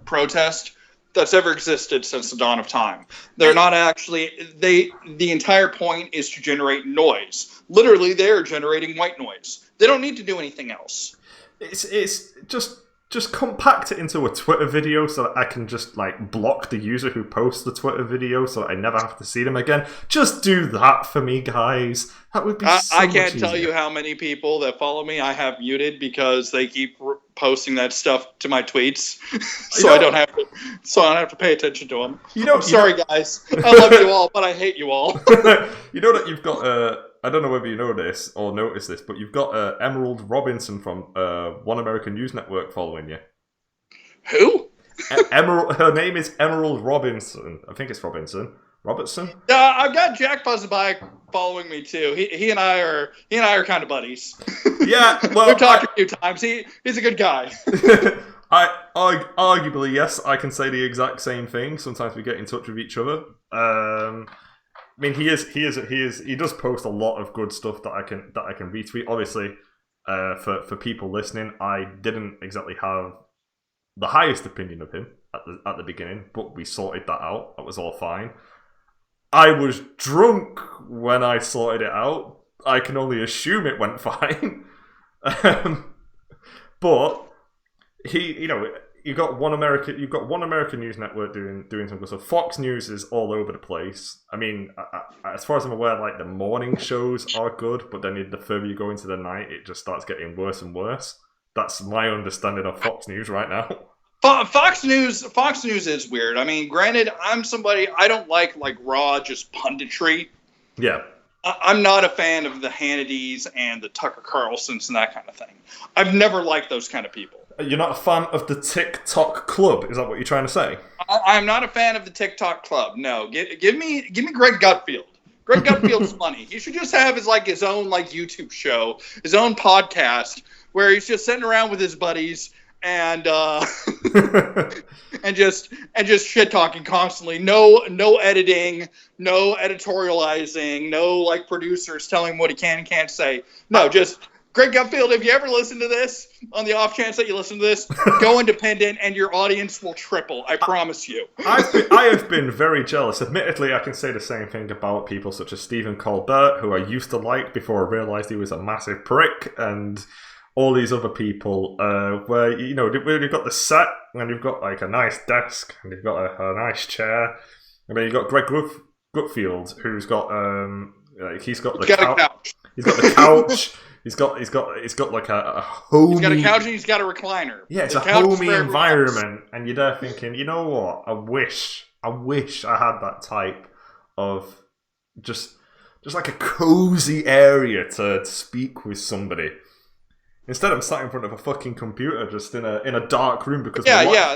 protest that's ever existed since the dawn of time. They're not actually the entire point is to generate noise. Literally, they're generating white noise. They don't need to do anything else. It's just compact it into a Twitter video so that I can just like block the user who posts the Twitter video so that I never have to see them again. Just do that for me, guys. That would be so I can't much tell easier. you how many people that follow me I have muted because they keep posting that stuff to my tweets, so I don't have to pay attention to them. I'm sorry, guys. I love you all, but I hate you all. You know that you've got I don't know whether you know this or noticed this, but you've got Emerald Robinson from One American News Network following you. Who? Emerald. Her name is Emerald Robinson. I think it's Robertson. I've got Jack Buzzbike following me too. He and I are kind of buddies. Yeah, well, we've talked a few times. He's a good guy. Arguably, yes, I can say the exact same thing. Sometimes we get in touch with each other. I mean, he does post a lot of good stuff that I can retweet. Obviously, for people listening, I didn't exactly have the highest opinion of him at the beginning, but we sorted that out. That was all fine. I was drunk when I sorted it out. I can only assume it went fine. But you've got one American News Network doing some good stuff. Fox News is all over the place. I mean, as far as I'm aware, like the morning shows are good, but then the further you go into the night, it just starts getting worse and worse. That's my understanding of Fox News right now. Fox News is weird. I mean, granted, I'm somebody I don't like raw just punditry. Yeah. I'm not a fan of the Hannitys and the Tucker Carlsons and that kind of thing. I've never liked those kind of people. You're not a fan of the TikTok club? Is that what you're trying to say? I'm not a fan of the TikTok club. No, give me Greg Gutfield. Greg Gutfield's funny. He should just have his own YouTube show, his own podcast where he's just sitting around with his buddies and and just shit talking constantly. No editing, no editorializing, no producers telling him what he can and can't say. No, just Greg Gutfield, if you ever listen to this, on the off chance that you listen to this, go independent and your audience will triple. I promise you. I have been very jealous. Admittedly, I can say the same thing about people such as Stephen Colbert, who I used to like before I realised he was a massive prick, and all these other people, where you've got the set, and you've got a nice desk, and you've got a nice chair, and then you've got Greg Gutfield, who's got he's got the couch. He's got the couch. He's got a homey. He's got a couch and he's got a recliner. Yeah, it's a homey environment, and you're there thinking, you know what? I wish I had that type of just like a cozy area to speak with somebody. Instead, I'm sat in front of a fucking computer, just in a dark room because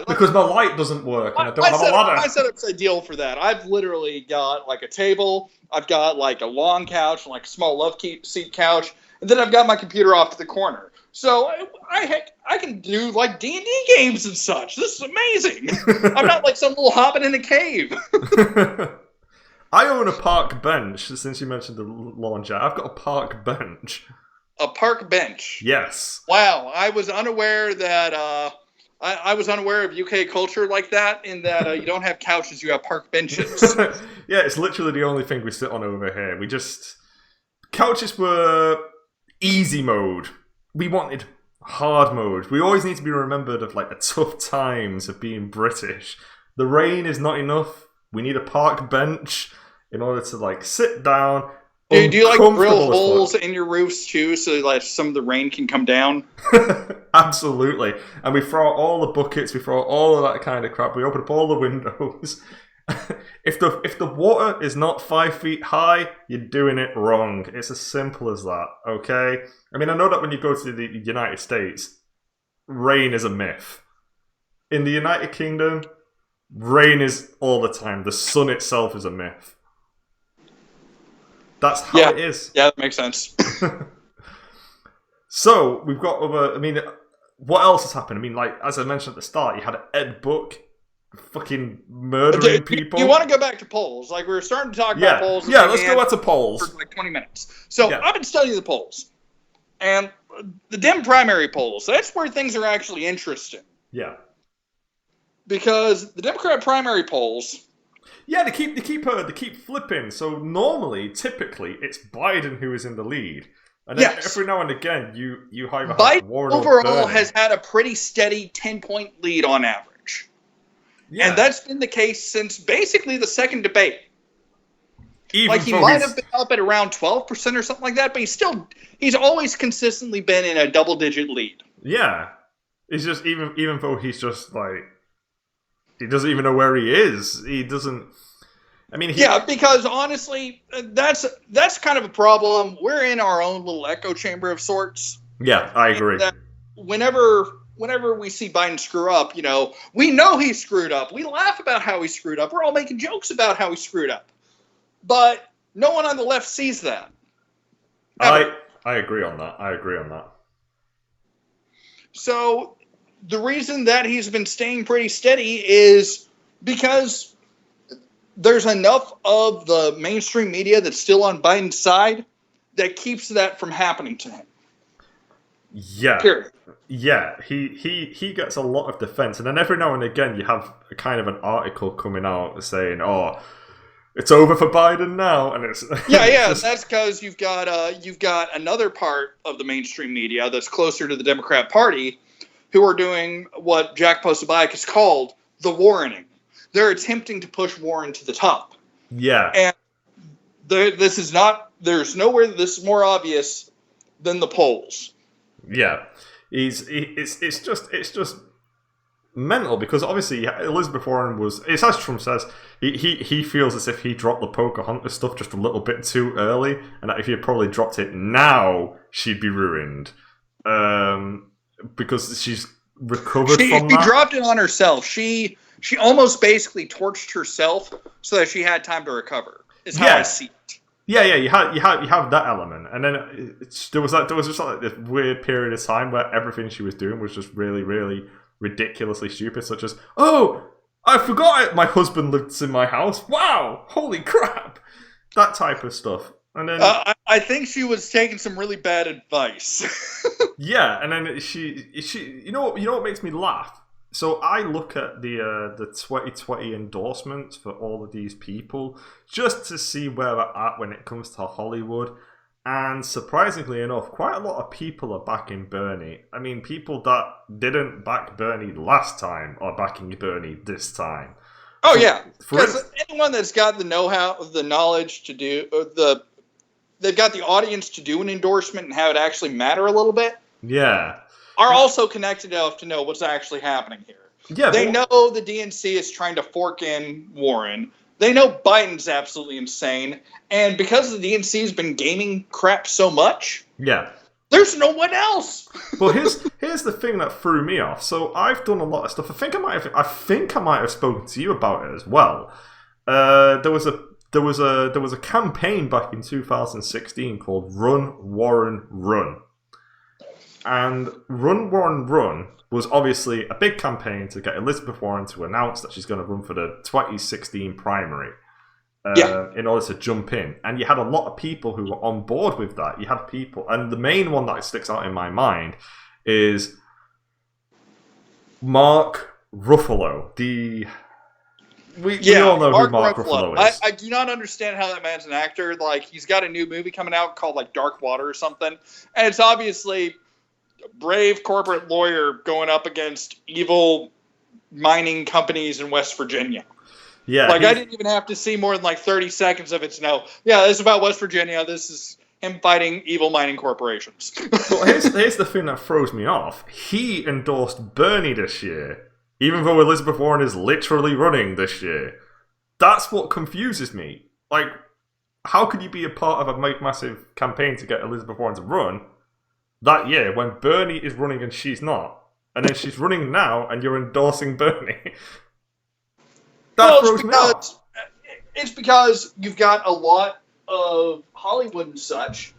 because my light doesn't work and I don't have a ladder. My setup's ideal for that. I've literally got like a table, I've got like a long couch, and like a small love seat couch, and then I've got my computer off to the corner. So I can do like D&D games and such. This is amazing. I'm not like some little hobbit in a cave. I own a park bench. Since you mentioned the launcher, I've got a park bench. A park bench. Yes. Wow, I was unaware that I was unaware of UK culture like that. In that you don't have couches, you have park benches. Yeah, it's literally the only thing we sit on over here. Couches were easy mode. We wanted hard mode. We always need to be remembered of like the tough times of being British. The rain is not enough. We need a park bench in order to like sit down. Do you like drill holes in your roofs too, so like some of the rain can come down? Absolutely. And we throw out all the buckets, we throw out all of that kind of crap. We open up all the windows. If the water is not 5 feet high, you're doing it wrong. It's as simple as that, okay? I mean, I know that when you go to the United States, rain is a myth. In the United Kingdom, rain is all the time. The sun itself is a myth. That's how it is. Yeah, that makes sense. So, we've got what else has happened? I mean, like, as I mentioned at the start, you had Ed Book fucking murdering people. You want to go back to polls? Like, we were starting to talk about polls. Yeah, let's go back to polls. For like 20 minutes. So, I've been studying the polls. And the Dem primary polls, that's where things are actually interesting. Yeah. Because the Democrat primary polls... Yeah, they keep flipping. So typically, it's Biden who is in the lead. And then every now and again, you either have Biden Warren overall has had a pretty steady 10-point lead on average. Yeah. And that's been the case since basically the second debate. Like, he might have been up at around 12% or something like that, but he's always consistently been in a double-digit lead. Yeah. It's just, even though he's just, like, he doesn't even know where he is. He doesn't... I mean... because honestly, that's kind of a problem. We're in our own little echo chamber of sorts. Yeah, I agree. Whenever we see Biden screw up, we know he screwed up. We laugh about how he screwed up. We're all making jokes about how he screwed up. But no one on the left sees that. I agree on that. So the reason that he's been staying pretty steady is because there's enough of the mainstream media that's still on Biden's side that keeps that from happening to him. Yeah. Period. Yeah, he gets a lot of defense, and then every now and again you have a kind of an article coming out saying, "Oh, it's over for Biden now," and it's That's because you've got another part of the mainstream media that's closer to the Democrat Party, who are doing what Jack Posobiec has called the Warrening. They're attempting to push Warren to the top. Yeah, and there's nowhere that this is more obvious than the polls. Yeah, it's just mental, because obviously Elizabeth Warren it's as Trump says, he feels as if he dropped the Pocahontas stuff just a little bit too early, and that if he had probably dropped it now, she'd be ruined. Because she's recovered from that. She dropped it on herself. She almost basically torched herself so that she had time to recover. Is how I see it. Yeah, you have that element, and then there was just like this weird period of time where everything she was doing was just really, really ridiculously stupid, such as, "Oh, I forgot it. My husband lives in my house. Wow, holy crap!" That type of stuff. And then I think she was taking some really bad advice. Yeah, and then she you know what makes me laugh? So I look at the 2020 endorsements for all of these people just to see where we're at when it comes to Hollywood. And surprisingly enough, quite a lot of people are backing Bernie. I mean, people that didn't back Bernie last time are backing Bernie this time. Oh, yeah. Because anyone that's got the know-how, the knowledge to do, they've got the audience to do an endorsement and have it actually matter a little bit. Yeah. Are also connected enough to know what's actually happening here. Yeah, they know the DNC is trying to fork in Warren. They know Biden's absolutely insane. And because the DNC has been gaming crap so much, There's no one else. But here's the thing that threw me off. So I've done a lot of stuff. I think I might have spoken to you about it as well. There was a campaign back in 2016 called Run Warren Run, and Run Warren Run was obviously a big campaign to get Elizabeth Warren to announce that she's going to run for the 2016 primary. In order to jump in. And you had a lot of people who were on board with that. You had people, and the main one that sticks out in my mind is Mark Ruffalo. We all know who Mark Ruffalo is. I do not understand how that man's an actor. Like, he's got a new movie coming out called, like, Dark Water or something. And it's obviously a brave corporate lawyer going up against evil mining companies in West Virginia. Yeah, like I didn't even have to see more than like 30 seconds of it to know. Yeah, this is about West Virginia. This is him fighting evil mining corporations. Well, here's the thing that throws me off. He endorsed Bernie this year, even though Elizabeth Warren is literally running this year. That's what confuses me. Like, how could you be a part of a massive campaign to get Elizabeth Warren to run that year when Bernie is running and she's not, and then she's running now and you're endorsing Bernie? It's because you've got a lot of Hollywood and such.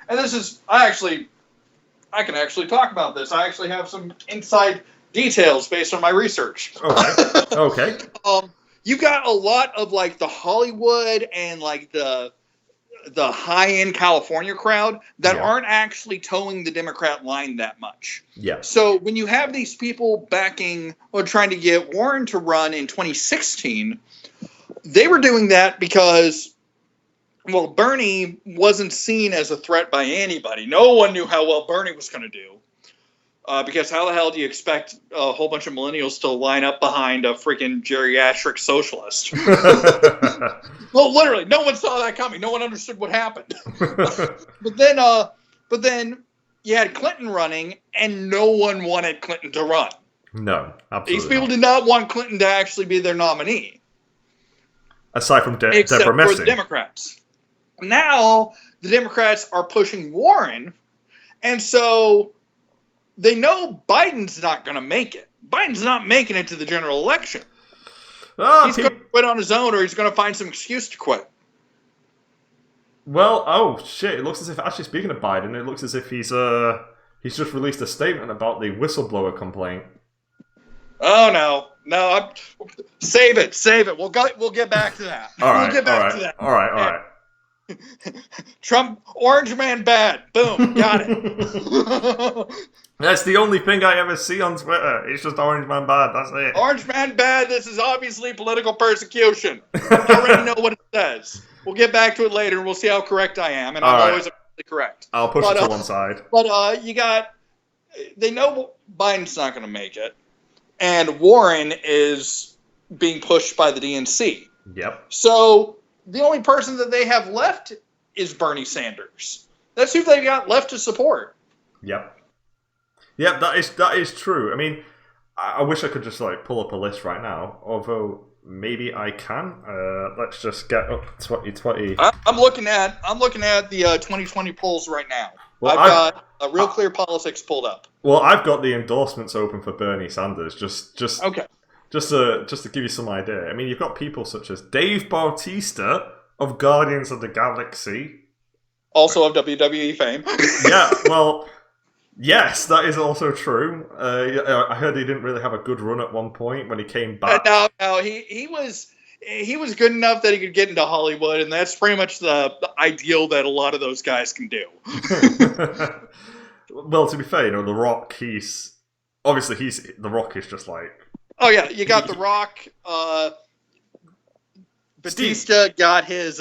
And this is, I can actually talk about this. I actually have some inside details based on my research. Okay. You've got a lot of like the Hollywood and like the high-end California crowd that aren't actually towing the Democrat line that much. Yeah. So when you have these people backing or trying to get Warren to run in 2016, they were doing that because, well, Bernie wasn't seen as a threat by anybody. No one knew how well Bernie was going to do. Because how the hell do you expect a whole bunch of millennials to line up behind a freaking geriatric socialist? Well, literally, no one saw that coming. No one understood what happened. But then you had Clinton running, and no one wanted Clinton to run. No, absolutely. These people did not want Clinton to actually be their nominee. Aside from Deborah Except Messing. for the Democrats. Now, the Democrats are pushing Warren, and so they know Biden's not going to make it. Biden's not making it to the general election. He's going to quit on his own, or he's going to find some excuse to quit. Well, oh shit! It looks as if, actually speaking of Biden, it looks as if he's just released a statement about the whistleblower complaint. Oh no! Save it. We'll get back to that. All right, we'll get back to that. All right. Trump, Orange Man bad. Boom, got it. That's the only thing I ever see on Twitter. It's just Orange Man bad. That's it. Orange Man bad. This is obviously political persecution. I already know what it says. We'll get back to it later, and we'll see how correct I am. And I'm always correct. I'll push it to one side. But they know Biden's not going to make it, and Warren is being pushed by the DNC. Yep. So the only person that they have left is Bernie Sanders. That's who they got left to support. Yep. Yep, that is true. I mean, I wish I could just like pull up a list right now, although maybe I can. Let's just get up 2020. I'm looking at the 2020 polls right now. Well, I've got a Real Clear Politics pulled up. Well, I've got the endorsements open for Bernie Sanders. Just okay. Just to give you some idea. I mean, you've got people such as Dave Bautista of Guardians of the Galaxy, also of WWE fame. Yeah, well. Yes, that is also true. I heard he didn't really have a good run at one point when he came back. No, he was good enough that he could get into Hollywood, and that's pretty much the ideal that a lot of those guys can do. Well, to be fair, The Rock, The Rock is just like. Oh yeah, you got The Rock. Batista got his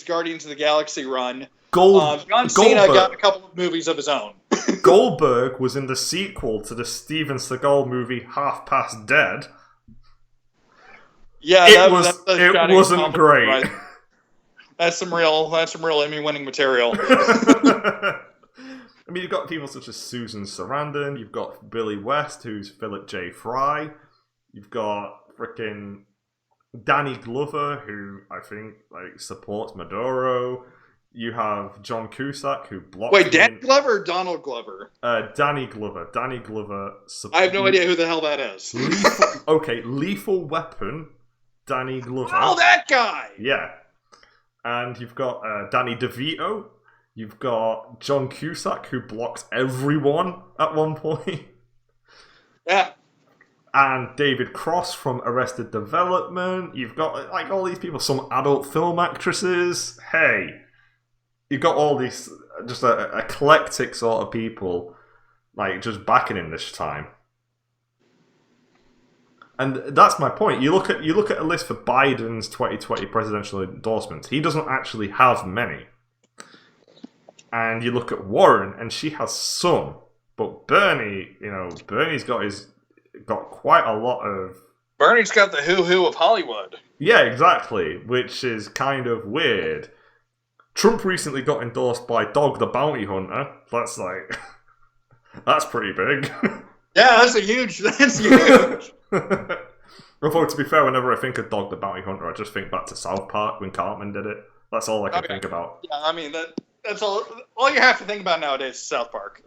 Guardians of the Galaxy run. John Cena got a couple of movies of his own. Goldberg was in the sequel to the Steven Seagal movie Half Past Dead. Yeah, it wasn't great. Right? That's some real Emmy-winning material. I mean, you've got people such as Susan Sarandon. You've got Billy West, who's Philip J. Fry. You've got frickin' Danny Glover, who I think supports Maduro. You have John Cusack, who blocked... Wait, Danny Glover or Donald Glover? Danny Glover. Danny Glover... I have no idea who the hell that is. Lethal Weapon, Danny Glover. Oh, that guy! Yeah. And you've got Danny DeVito. You've got John Cusack, who blocks everyone at one point. Yeah. And David Cross from Arrested Development. You've got like all these people, some adult film actresses. Hey, you've got all these just a eclectic sort of people, like just backing him this time. And that's my point. You look at a list for Biden's 2020 presidential endorsements. He doesn't actually have many. And you look at Warren, and she has some. But Bernie, Bernie's got quite a lot of... Bernie's got the who of Hollywood. Yeah, exactly, which is kind of weird. Trump recently got endorsed by Dog the Bounty Hunter. That's like... that's pretty big. Yeah, that's huge. Although, to be fair, whenever I think of Dog the Bounty Hunter, I just think back to South Park when Cartman did it. That's all I can think about. Yeah, I mean, that's all you have to think about nowadays is South Park.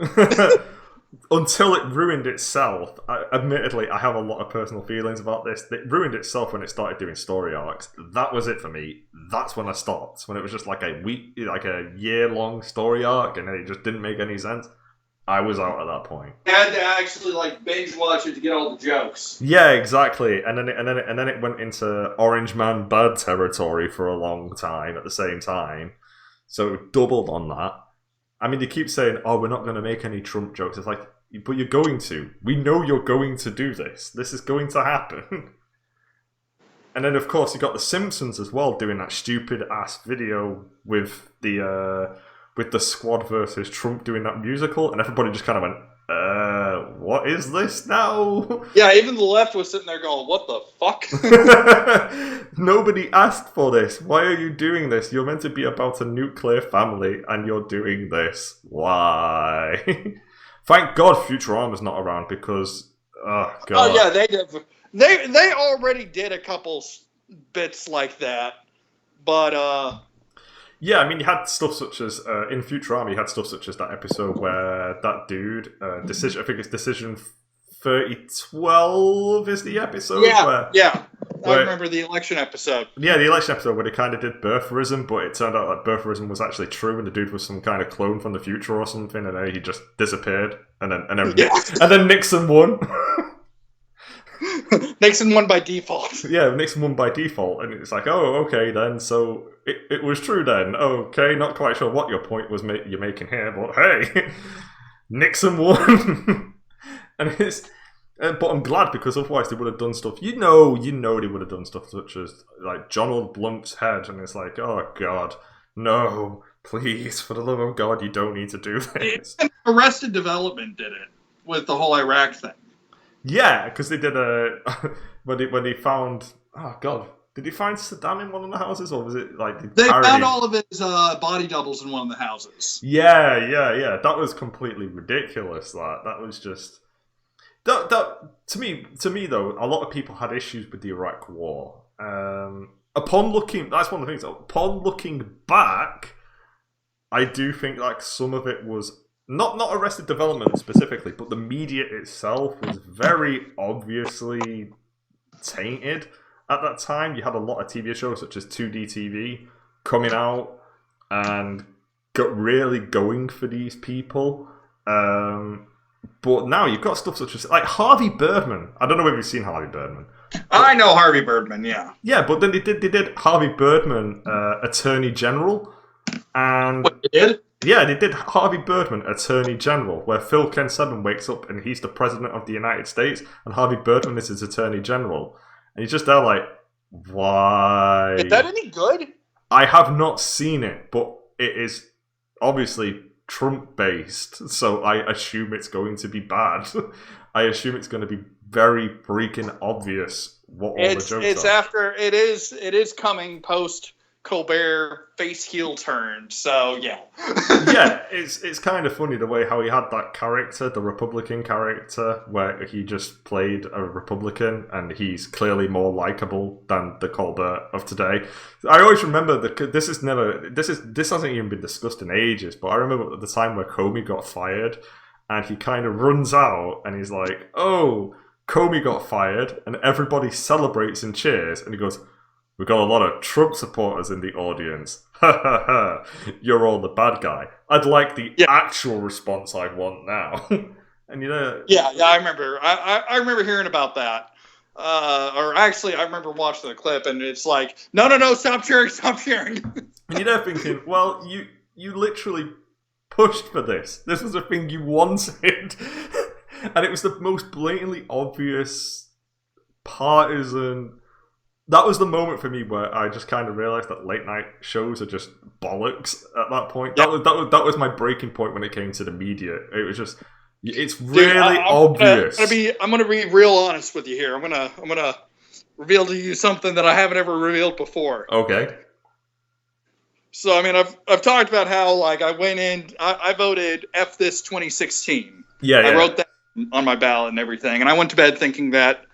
Until it ruined itself. Admittedly, I have a lot of personal feelings about this. It ruined itself when it started doing story arcs. That was it for me. That's when I stopped. When it was just like a year-long story arc, and it just didn't make any sense. I was out at that point. You had to actually binge watch it to get all the jokes. Yeah, exactly. And then it went into Orange Man bad territory for a long time at the same time. So it doubled on that. I mean, they keep saying, "Oh, we're not going to make any Trump jokes." It's like, but you're going to. We know you're going to do this. This is going to happen. And then, of course, you got the Simpsons as well doing that stupid ass video with the Squad versus Trump doing that musical, and everybody just kind of went, what is this now? Yeah, even the left was sitting there going, what the fuck? Nobody asked for this. Why are you doing this? You're meant to be about a nuclear family, and you're doing this. Why? Thank God Futurama's not around, because, oh God. Oh yeah, they already did a couple bits like that, but yeah, I mean, you had stuff such as, in Futurama, you had stuff such as that episode where that dude, I think it's Decision 3012 is the episode. Yeah. I remember the election episode. Yeah, the election episode where they kind of did birtherism, but it turned out that birtherism was actually true, and the dude was some kind of clone from the future or something, and then he just disappeared, and then Nixon won. Nixon won by default. Yeah, Nixon won by default, and it's like, oh, okay then, so it was true then. Okay, not quite sure what your point was you're making here, but hey, Nixon won. And but I'm glad, because otherwise they would have done stuff. You know they would have done stuff such as like Donald Blump's head, and it's like, oh God, no, please, for the love of God, you don't need to do this. Arrested Development did it with the whole Iraq thing. Yeah, because they did when they found, oh God, did they find Saddam in one of the houses, or was it like they found all of his body doubles in one of the houses? Yeah. That was completely ridiculous. That was just that to me though. A lot of people had issues with the Iraq War. Upon looking back, I do think like some of it was. Not Arrested Development specifically, but the media itself was very obviously tainted. At that time, you had a lot of TV shows such as 2D TV coming out and got really going for these people. But now you've got stuff such as like Harvey Birdman. I don't know if you've seen Harvey Birdman. I know Harvey Birdman, yeah. Yeah, but then they did Harvey Birdman, Attorney General, and what they did? Yeah, they did Harvey Birdman, Attorney General, where Phil Ken-Seven wakes up and he's the President of the United States, and Harvey Birdman is his Attorney General. And he's just there like, why? Is that any good? I have not seen it, but it is obviously Trump-based, so I assume it's going to be bad. I assume it's going to be very freaking obvious what all the jokes are. It is coming post Colbert face heel turn. So yeah. Yeah, it's kind of funny the way how he had that character, the Republican character, where he just played a Republican, and he's clearly more likable than the Colbert of today. I always remember that this hasn't even been discussed in ages, but I remember at the time where Comey got fired, and he kind of runs out, and he's like, "Oh, Comey got fired," and everybody celebrates and cheers, and he goes, "We've got a lot of Trump supporters in the audience. Ha ha ha. You're all the bad guy. I'd like the actual response I want now." And Yeah, I remember. I remember hearing about that. Or actually, I remember watching the clip, and it's like, no, stop cheering. And you're there thinking, well, you literally pushed for this. This was a thing you wanted. And it was the most blatantly obvious partisan. That was the moment for me where I just kind of realised that late night shows are just bollocks at that point. That was my breaking point when it came to the media. It was just, it's really obvious. I'm gonna be real honest with you here. I'm gonna reveal to you something that I haven't ever revealed before. Okay. So I mean, I've talked about how like I went in, I voted F this 2016. Yeah. I wrote that on my ballot and everything, and I went to bed thinking that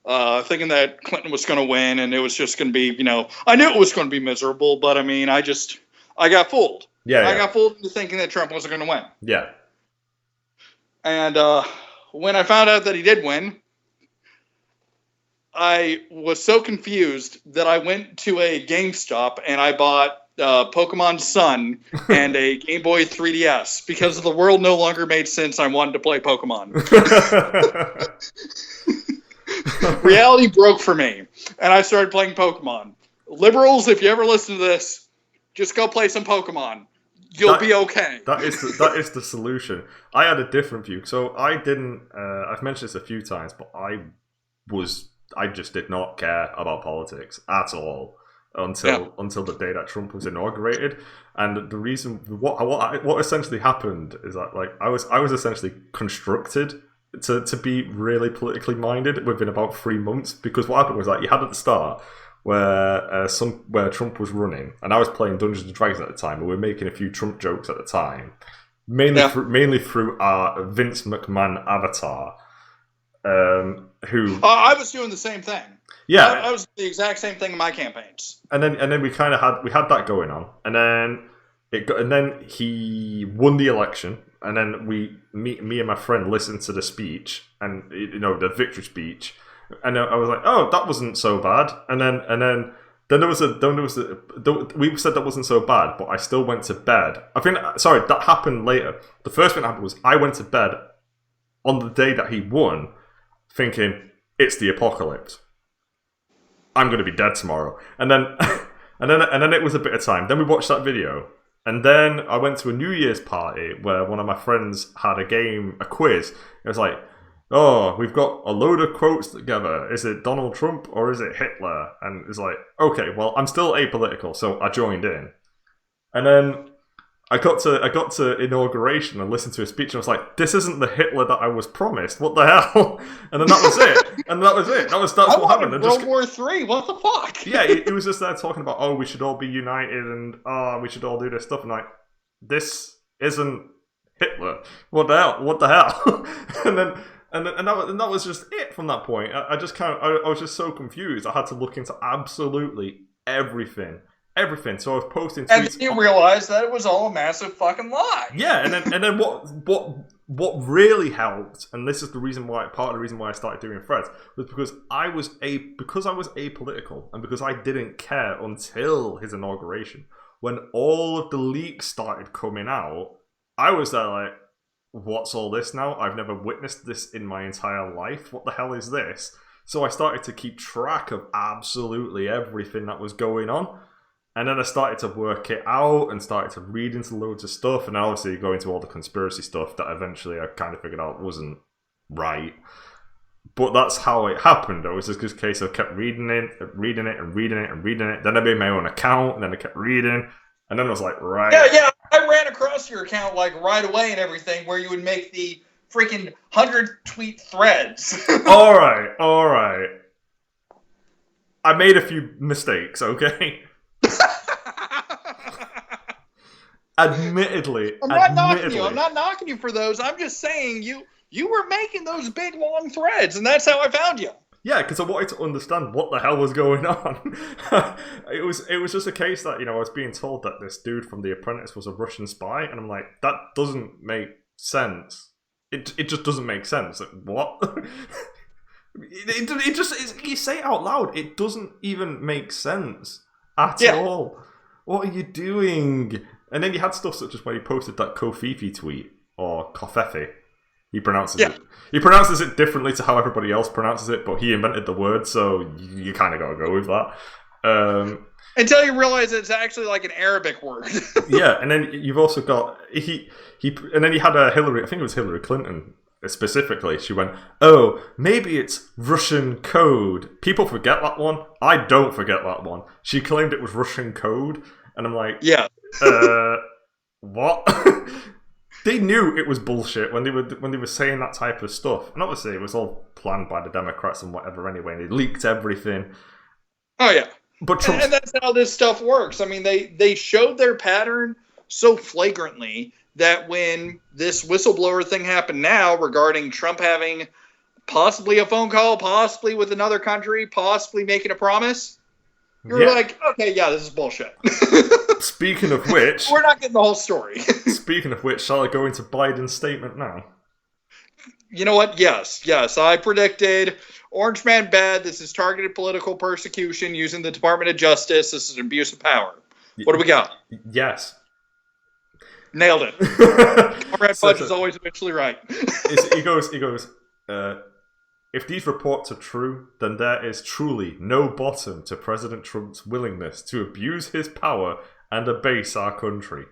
Clinton was going to win, and it was just going to be, I knew it was going to be miserable, but I mean, I got fooled. I got fooled into thinking that Trump wasn't going to win. Yeah. And when I found out that he did win, I was so confused that I went to a GameStop and I bought Pokemon Sun and a Game Boy 3DS because the world no longer made sense. I wanted to play Pokemon. Reality broke for me, and I started playing Pokemon. Liberals, if you ever listen to this, just go play some Pokemon. You'll be okay. That is the solution. I had a different view. So I didn't, I've mentioned this a few times, but I just did not care about politics at all until the day that Trump was inaugurated. And the reason, what essentially happened is that, like, I was essentially constructed to be really politically minded within about 3 months, because what happened was that you had at the start where Trump was running, and I was playing Dungeons and Dragons at the time, and we were making a few Trump jokes at the time, mainly through our Vince McMahon avatar, who I was doing the same thing. Yeah, I was the exact same thing in my campaigns. And then we kind of had that going on, and then he won the election. And then me and my friend listened to the speech, and the victory speech, and I was like, "Oh, that wasn't so bad." And then we said that wasn't so bad, but I still went to bed. That happened later. The first thing that happened was I went to bed on the day that he won, thinking it's the apocalypse. I'm going to be dead tomorrow. And then it was a bit of time. Then we watched that video. And then I went to a New Year's party where one of my friends had a quiz. It was like, "Oh, we've got a load of quotes together. Is it Donald Trump or is it Hitler?" And it's like, okay, well, I'm still apolitical, so I joined in. And then I got to inauguration and listened to his speech, and I was like, "This isn't the Hitler that I was promised. What the hell?" And then that was it. That's what happened. World War III. What the fuck? Yeah, he was just there talking about, "Oh, we should all be united, and we should all do this stuff." And like, this isn't Hitler. What the hell? and that was just it from that point. I was just so confused. I had to look into absolutely everything. So I was posting tweets. And then you realized that it was all a massive fucking lie. Yeah, and then what really helped, and this is part of the reason why I started doing threads, was because I was apolitical, and because I didn't care until his inauguration. When all of the leaks started coming out, I was there like, "What's all this now? I've never witnessed this in my entire life. What the hell is this?" So I started to keep track of absolutely everything that was going on. And then I started to work it out and started to read into loads of stuff, and obviously go into all the conspiracy stuff that eventually I kind of figured out wasn't right. But that's how it happened. It was just this case of kept reading it. Then I made my own account, and then I kept reading, and then I was like, right. Yeah. I ran across your account like right away and everything, where you would make the freaking 100-tweet threads. All right. I made a few mistakes, okay? Admittedly, I'm not knocking you for those. I'm just saying you were making those big long threads, and that's how I found you. Yeah, because I wanted to understand what the hell was going on. It was just a case that, I was being told that this dude from The Apprentice was a Russian spy, and I'm like, that doesn't make sense. It just doesn't make sense. Like, what? It just, you say it out loud, it doesn't even make sense at all. What are you doing? And then you had stuff such as when he posted that Kofifi tweet, or Kofefi. He pronounces it differently to how everybody else pronounces it, but he invented the word, so you kind of got to go with that. Until you realize it's actually like an Arabic word. Yeah, and then you've also got and then you had Hillary. I think it was Hillary Clinton specifically. She went, "Oh, maybe it's Russian code." People forget that one. I don't forget that one. She claimed it was Russian code, and I'm like, yeah, what? They knew it was bullshit when they were saying that type of stuff, and obviously it was all planned by the Democrats and whatever anyway. And they leaked everything. Oh yeah, but and that's how this stuff works. I mean, they showed their pattern so flagrantly that when this whistleblower thing happened now regarding Trump having possibly a phone call, possibly with another country, possibly making a promise, you're like, okay, yeah, this is bullshit. Speaking of which... We're not getting the whole story. Speaking of which, shall I go into Biden's statement now? You know what? Yes. I predicted Orange Man bad. This is targeted political persecution using the Department of Justice. This is an abuse of power. What do we got? Yes. Nailed it. Comrade Fudge is always eventually right. He goes, if these reports are true, then there is truly no bottom to President Trump's willingness to abuse his power and abase our country.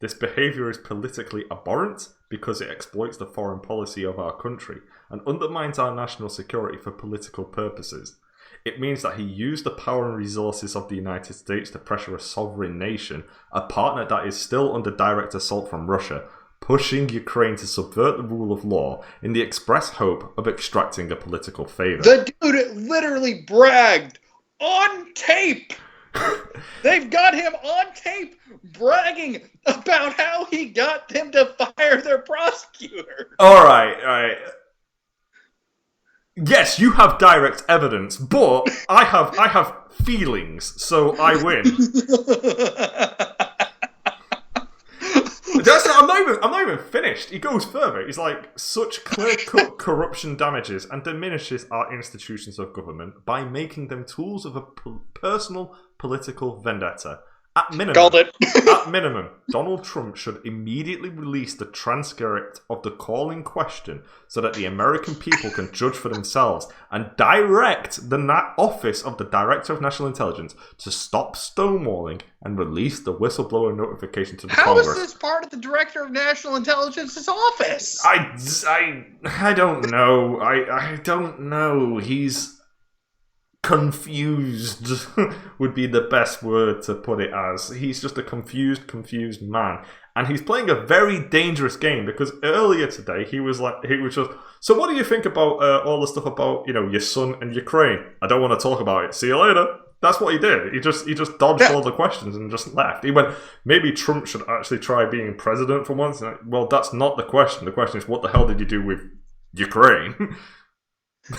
This behavior is politically abhorrent because it exploits the foreign policy of our country and undermines our national security for political purposes. It means that he used the power and resources of the United States to pressure a sovereign nation, a partner that is still under direct assault from Russia, pushing Ukraine to subvert the rule of law in the express hope of extracting a political favor. The dude literally bragged on tape. They've got him on tape bragging about how he got them to fire their prosecutor. All right. Yes, you have direct evidence, but I have feelings, so I win. I'm not even finished. He goes further. He's like, such clear-cut corruption damages and diminishes our institutions of government by making them tools of a personal political vendetta. At minimum, Donald Trump should immediately release the transcript of the call in question so that the American people can judge for themselves and direct the Office of the Director of National Intelligence to stop stonewalling and release the whistleblower notification to the Congress. How is this part of the Director of National Intelligence's office? I don't know. I don't know. He's confused would be the best word to put it as. He's just a confused man, and he's playing a very dangerous game because earlier today he was just, so what do you think about all the stuff about your son and Ukraine? I don't want to talk about it. See you later. That's what he did. He just dodged all the questions and just left. He went, maybe Trump should actually try being president for once. Well, that's not the question. The question is, what the hell did you do with Ukraine?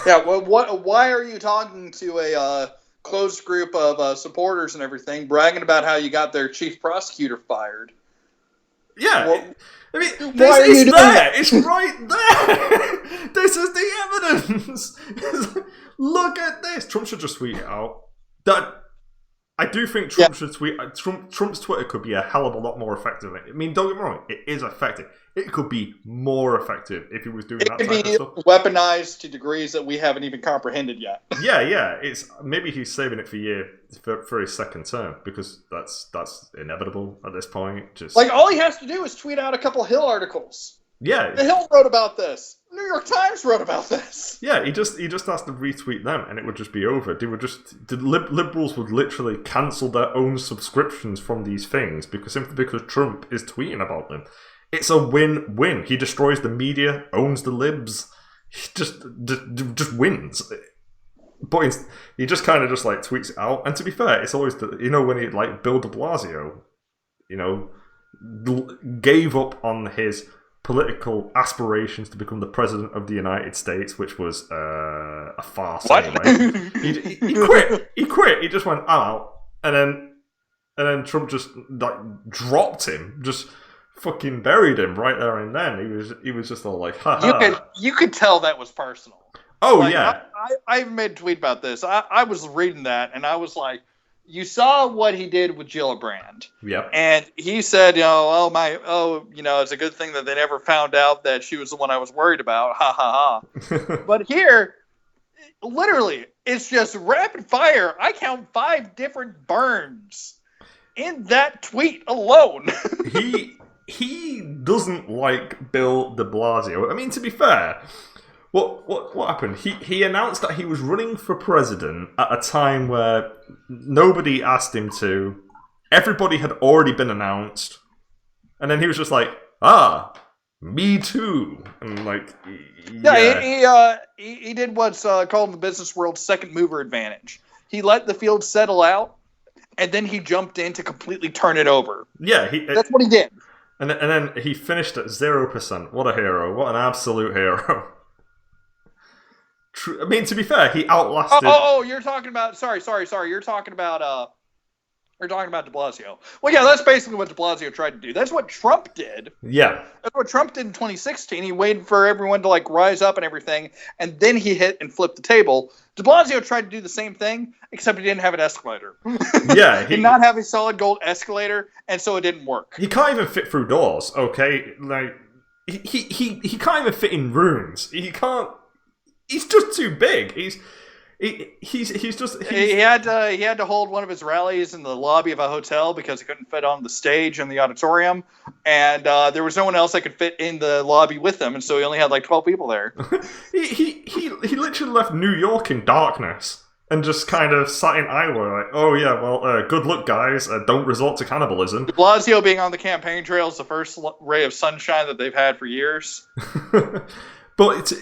Yeah, well, why are you talking to a closed group of supporters and everything, bragging about how you got their chief prosecutor fired? Yeah, well, I mean, it's there. It's right there. This is the evidence. Look at this. Trump should just tweet it out. I do think Trump should tweet. Trump's Twitter could be a hell of a lot more effective. I mean, don't get me wrong, it is effective. It could be more effective if he was doing that type of stuff. It could be weaponized to degrees that we haven't even comprehended yet. Yeah. It's maybe he's saving it for his second term because that's inevitable at this point. Just like all he has to do is tweet out a couple Hill articles. Yeah, the Hill wrote about this. New York Times wrote about this. Yeah, he just has to retweet them, and it would just be over. The liberals would literally cancel their own subscriptions from these things simply because Trump is tweeting about them. It's a win-win. He destroys the media, owns the libs. He just wins. But he just kind of just like tweets it out. And to be fair, it's always when he like Bill De Blasio, gave up on his political aspirations to become the president of the United States, which was a farce anyway. He quit. He quit. He just went, I'm out. And then Trump just like dropped him, just fucking buried him right there and then. He was just all like, ha. You could tell that was personal. Oh, like, yeah. I made a tweet about this. I was reading that, and I was like, you saw what he did with Gillibrand. Yeah. And he said, it's a good thing that they never found out that she was the one I was worried about. Ha, ha, ha. But here, literally, it's just rapid fire. I count 5 different burns in that tweet alone. He doesn't like Bill de Blasio. I mean, to be fair, what happened? He announced that he was running for president at a time where nobody asked him to. Everybody had already been announced. And then he was just like, me too. And like, yeah. He did what's called in the business world second mover advantage. He let the field settle out, and then he jumped in to completely turn it over. Yeah. That's what he did. And then he finished at 0%. What a hero. What an absolute hero. I mean, to be fair, he outlasted... Oh, you're talking about... Sorry. You're talking about... We're talking about de Blasio. Well, yeah, that's basically what de Blasio tried to do. That's what Trump did. Yeah. That's what Trump did in 2016. He waited for everyone to, like, rise up and everything, and then he hit and flipped the table. De Blasio tried to do the same thing, except he didn't have an escalator. Yeah. He did not have a solid gold escalator, and so it didn't work. He can't even fit through doors, okay? Like, he can't even fit in rooms. He can't... He's just too big. He had to hold one of his rallies in the lobby of a hotel because he couldn't fit on the stage in the auditorium, and there was no one else that could fit in the lobby with him, and so he only had like 12 people there. he literally left New York in darkness and just kind of sat in Iowa like, oh yeah, well, good luck guys, don't resort to cannibalism. De Blasio being on the campaign trail is the first ray of sunshine that they've had for years. But it's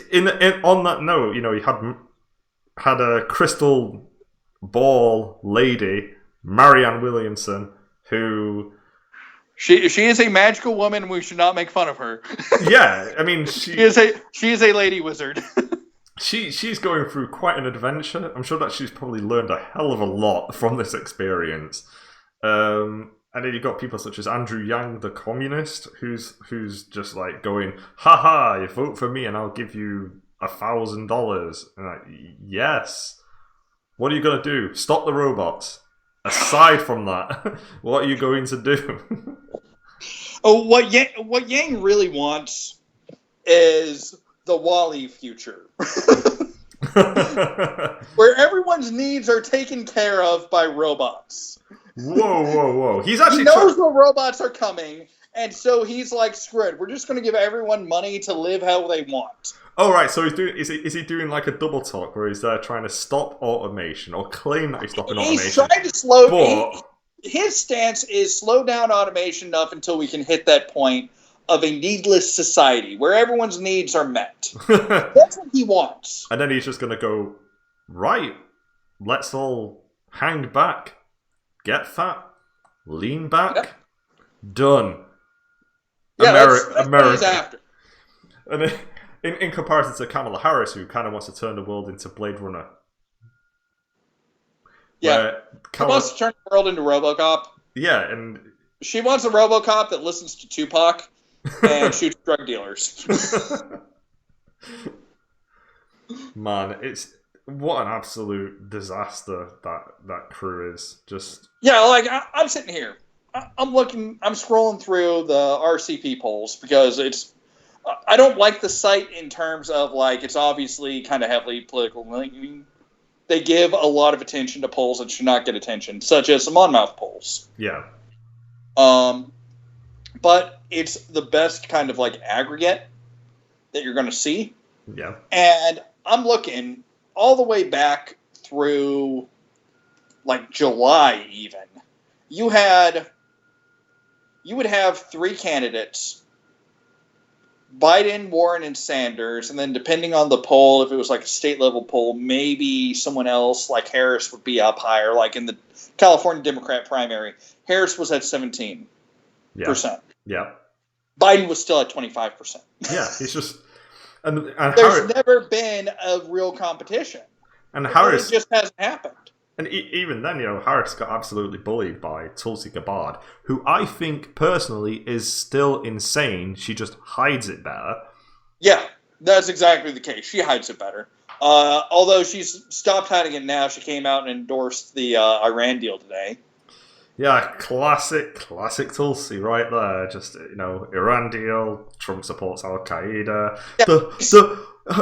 on that note, you know, he had a crystal ball lady, Marianne Williamson, who... She is a magical woman, and we should not make fun of her. Yeah, I mean... She is a lady wizard. She's going through quite an adventure. I'm sure that she's probably learned a hell of a lot from this experience. And then you've got people such as Andrew Yang, the communist, who's just like going, haha, you vote for me and I'll give you $1,000. And like, yes. What are you going to do? Stop the robots. Aside from that, what are you going to do? What Yang really wants is the WALL-E future. Where everyone's needs are taken care of by robots. Whoa. He knows the robots are coming, and so he's like, screw it. We're just going to give everyone money to live how they want. Oh, right. So is he doing like a double talk where he's trying to stop automation or claim that he's stopping automation? He's trying to slow... His stance is slow down automation enough until we can hit that point of a needless society where everyone's needs are met. That's what he wants. And then he's just going to go, right, let's all hang back. Get fat, lean back, yep. Done. Yeah, that's what he's after. And in comparison to Kamala Harris, who kind of wants to turn the world into Blade Runner. Yeah, she wants to turn the world into RoboCop. Yeah, and... She wants a RoboCop that listens to Tupac and shoots drug dealers. Man, what an absolute disaster that crew is. Just I'm sitting here, I'm scrolling through the RCP polls because I don't like the site in terms of like it's obviously kind of heavily political. They give a lot of attention to polls that should not get attention, such as the Monmouth polls. Yeah. But it's the best kind of like aggregate that you're going to see. Yeah. And I'm looking all the way back through like July even. You would have 3 candidates, Biden, Warren, and Sanders, and then depending on the poll, if it was like a state level poll, maybe someone else like Harris would be up higher, like in the California Democrat primary. Harris was at 17. Yeah. Biden was still at 25%. Yeah, it's just and there's never been a real competition. And Harris it just hasn't happened. And even then, Harris got absolutely bullied by Tulsi Gabbard, who I think personally is still insane. She just hides it better. Yeah, that's exactly the case. She hides it better. Although she's stopped hiding it now, she came out and endorsed the Iran deal today. Yeah, classic Tulsi right there. Just, Iran deal, Trump supports Al-Qaeda. Yeah,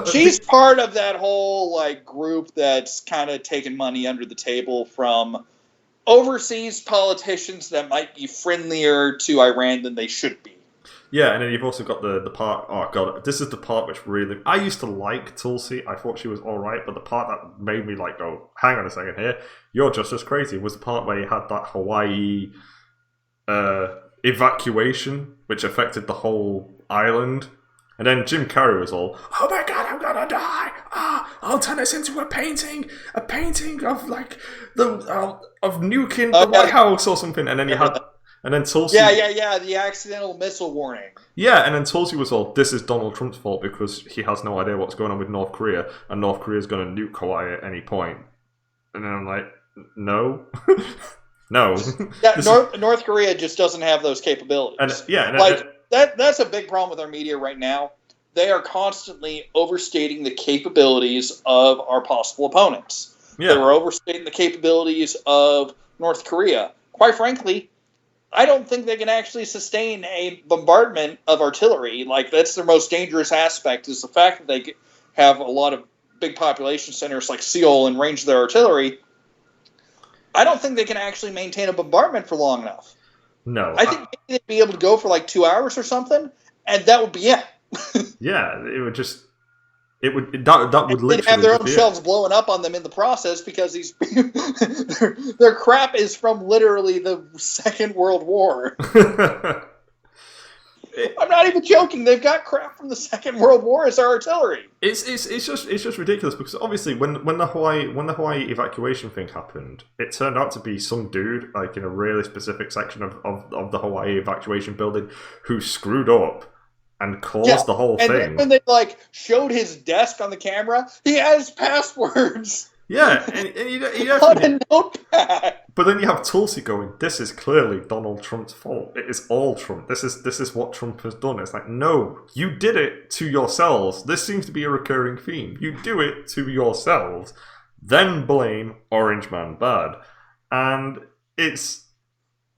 she's part of that whole group that's kind of taking money under the table from overseas politicians that might be friendlier to Iran than they should be. Yeah, and then you've also got the part... Oh, God, this is the part which really... I used to like Tulsi. I thought she was all right, but the part that made me go, hang on a second here, you're just as crazy, was the part where you had that Hawaii evacuation, which affected the whole island. And then Jim Carrey was all, oh my God, I'm gonna die! I'll turn this into a painting of of nuking the White House or something. And then you had... And then Tulsi... Yeah, the accidental missile warning. Yeah, and then Tulsi was all, this is Donald Trump's fault because he has no idea what's going on with North Korea, and North Korea is going to nuke Hawaii at any point. And then I'm like, no. No. Yeah, North Korea just doesn't have those capabilities. That's a big problem with our media right now. They are constantly overstating the capabilities of our possible opponents. Yeah. They were overstating the capabilities of North Korea. Quite frankly, I don't think they can actually sustain a bombardment of artillery. That's their most dangerous aspect, is the fact that they have a lot of big population centers like Seoul and range their artillery. I don't think they can actually maintain a bombardment for long enough. No. I think maybe they'd be able to go for 2 hours or something, and that would be it. Yeah, it would just... That would literally they'd have their own shelves blowing up on them in the process because their crap is from literally the Second World War. I'm not even joking. They've got crap from the Second World War as our artillery. It's just ridiculous because obviously when the Hawaii evacuation thing happened, it turned out to be some dude in a really specific section of the Hawaii evacuation building who screwed up and caused the whole thing. And then when they showed his desk on the camera, he has passwords. Yeah, and you on a notepad. But then you have Tulsi going, this is clearly Donald Trump's fault. It is all Trump. This is what Trump has done. It's like, no, you did it to yourselves. This seems to be a recurring theme. You do it to yourselves, then blame Orange Man Bad. And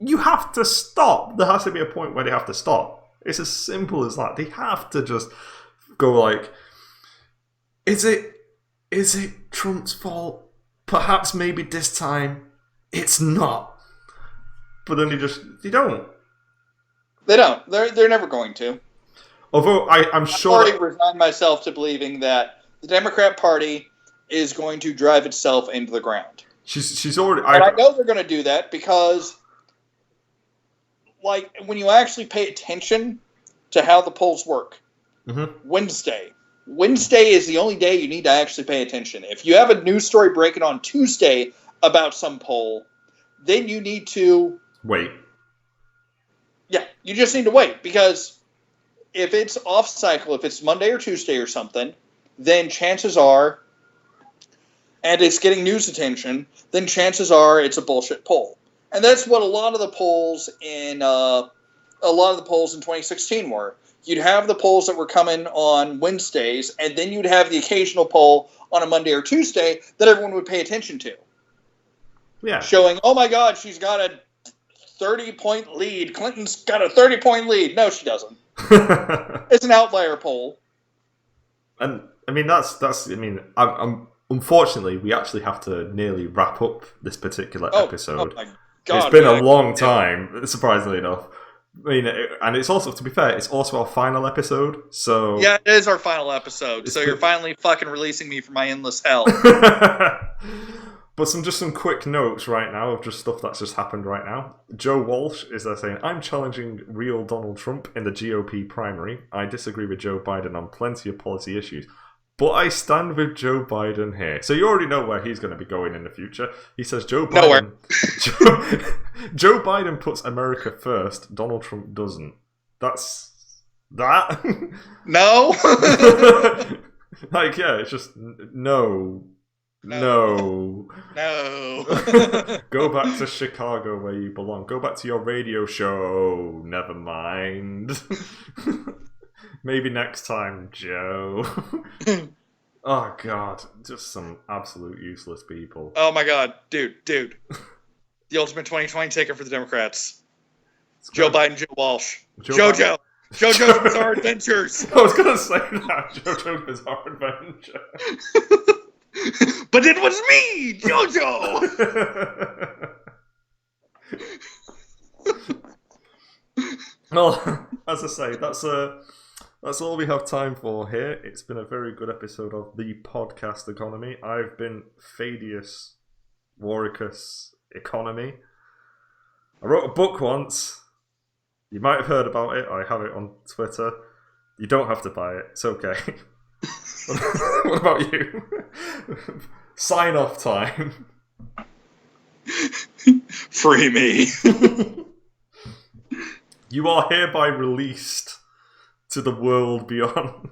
you have to stop. There has to be a point where they have to stop. It's as simple as that. They have to just go is it Trump's fault? Perhaps maybe this time it's not. But then they don't. They don't. They're never going to. Although I'm sure... I've already resigned myself to believing that the Democrat Party is going to drive itself into the ground. She's already... And I know they're going to do that because... when you actually pay attention to how the polls work, Wednesday is the only day you need to actually pay attention. If you have a news story breaking on Tuesday about some poll, then you need to... wait. Yeah, you just need to wait, because if it's off cycle, if it's Monday or Tuesday or something, then chances are, and it's getting news attention, then chances are it's a bullshit poll. And that's what a lot of the polls in 2016 were. You'd have the polls that were coming on Wednesdays, and then you'd have the occasional poll on a Monday or Tuesday that everyone would pay attention to. Yeah. Showing, oh my God, she's got a 30-point lead. Clinton's got a 30-point lead. No, she doesn't. It's an outlier poll. And I mean, I'm unfortunately, we actually have to nearly wrap up this particular episode. Oh my God, it's been a long time, surprisingly enough. I mean, and it's also, to be fair, it's also our final episode, so... Yeah, it is our final episode, so you're finally fucking releasing me from my endless hell. But some quick notes right now of just stuff that's just happened right now. Joe Walsh is there saying, I'm challenging real Donald Trump in the GOP primary. I disagree with Joe Biden on plenty of policy issues. But I stand with Joe Biden here. So you already know where he's going to be going in the future. He says Joe Biden... Joe Biden puts America first. Donald Trump doesn't. That's that. No. Like, yeah, it's just no. No. Go back to Chicago where you belong. Go back to your radio show. Never mind. Maybe next time, Joe. Oh, God. Just some absolute useless people. Oh, my God. Dude. The ultimate 2020 ticket for the Democrats. Joe Biden, Joe Walsh. JoJo's Bizarre Adventures. I was going to say that. JoJo's Bizarre Adventure. But it was me, JoJo! Well, as I say, that's all we have time for here. It's been a very good episode of the podcast economy. I've been Fadius Waricus Economy. I wrote a book once. You might have heard about it. I have it on Twitter. You don't have to buy it. It's okay. What about you? Sign off time. Free me. You are hereby released to the world beyond.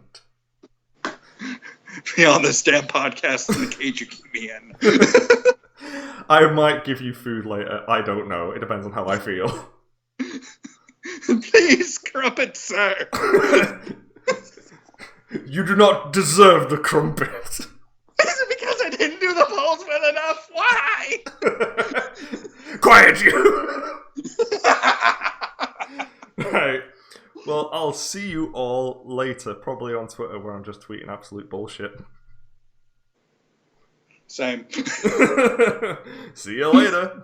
Beyond this damn podcast in the cage you keep me in. I might give you food later. I don't know. It depends on how I feel. Please, crumpet, sir. You do not deserve the crumpet. Is it because I didn't do the polls well enough? Why? Quiet, you! Right. Well, I'll see you all later, probably on Twitter, where I'm just tweeting absolute bullshit. Same. See you later.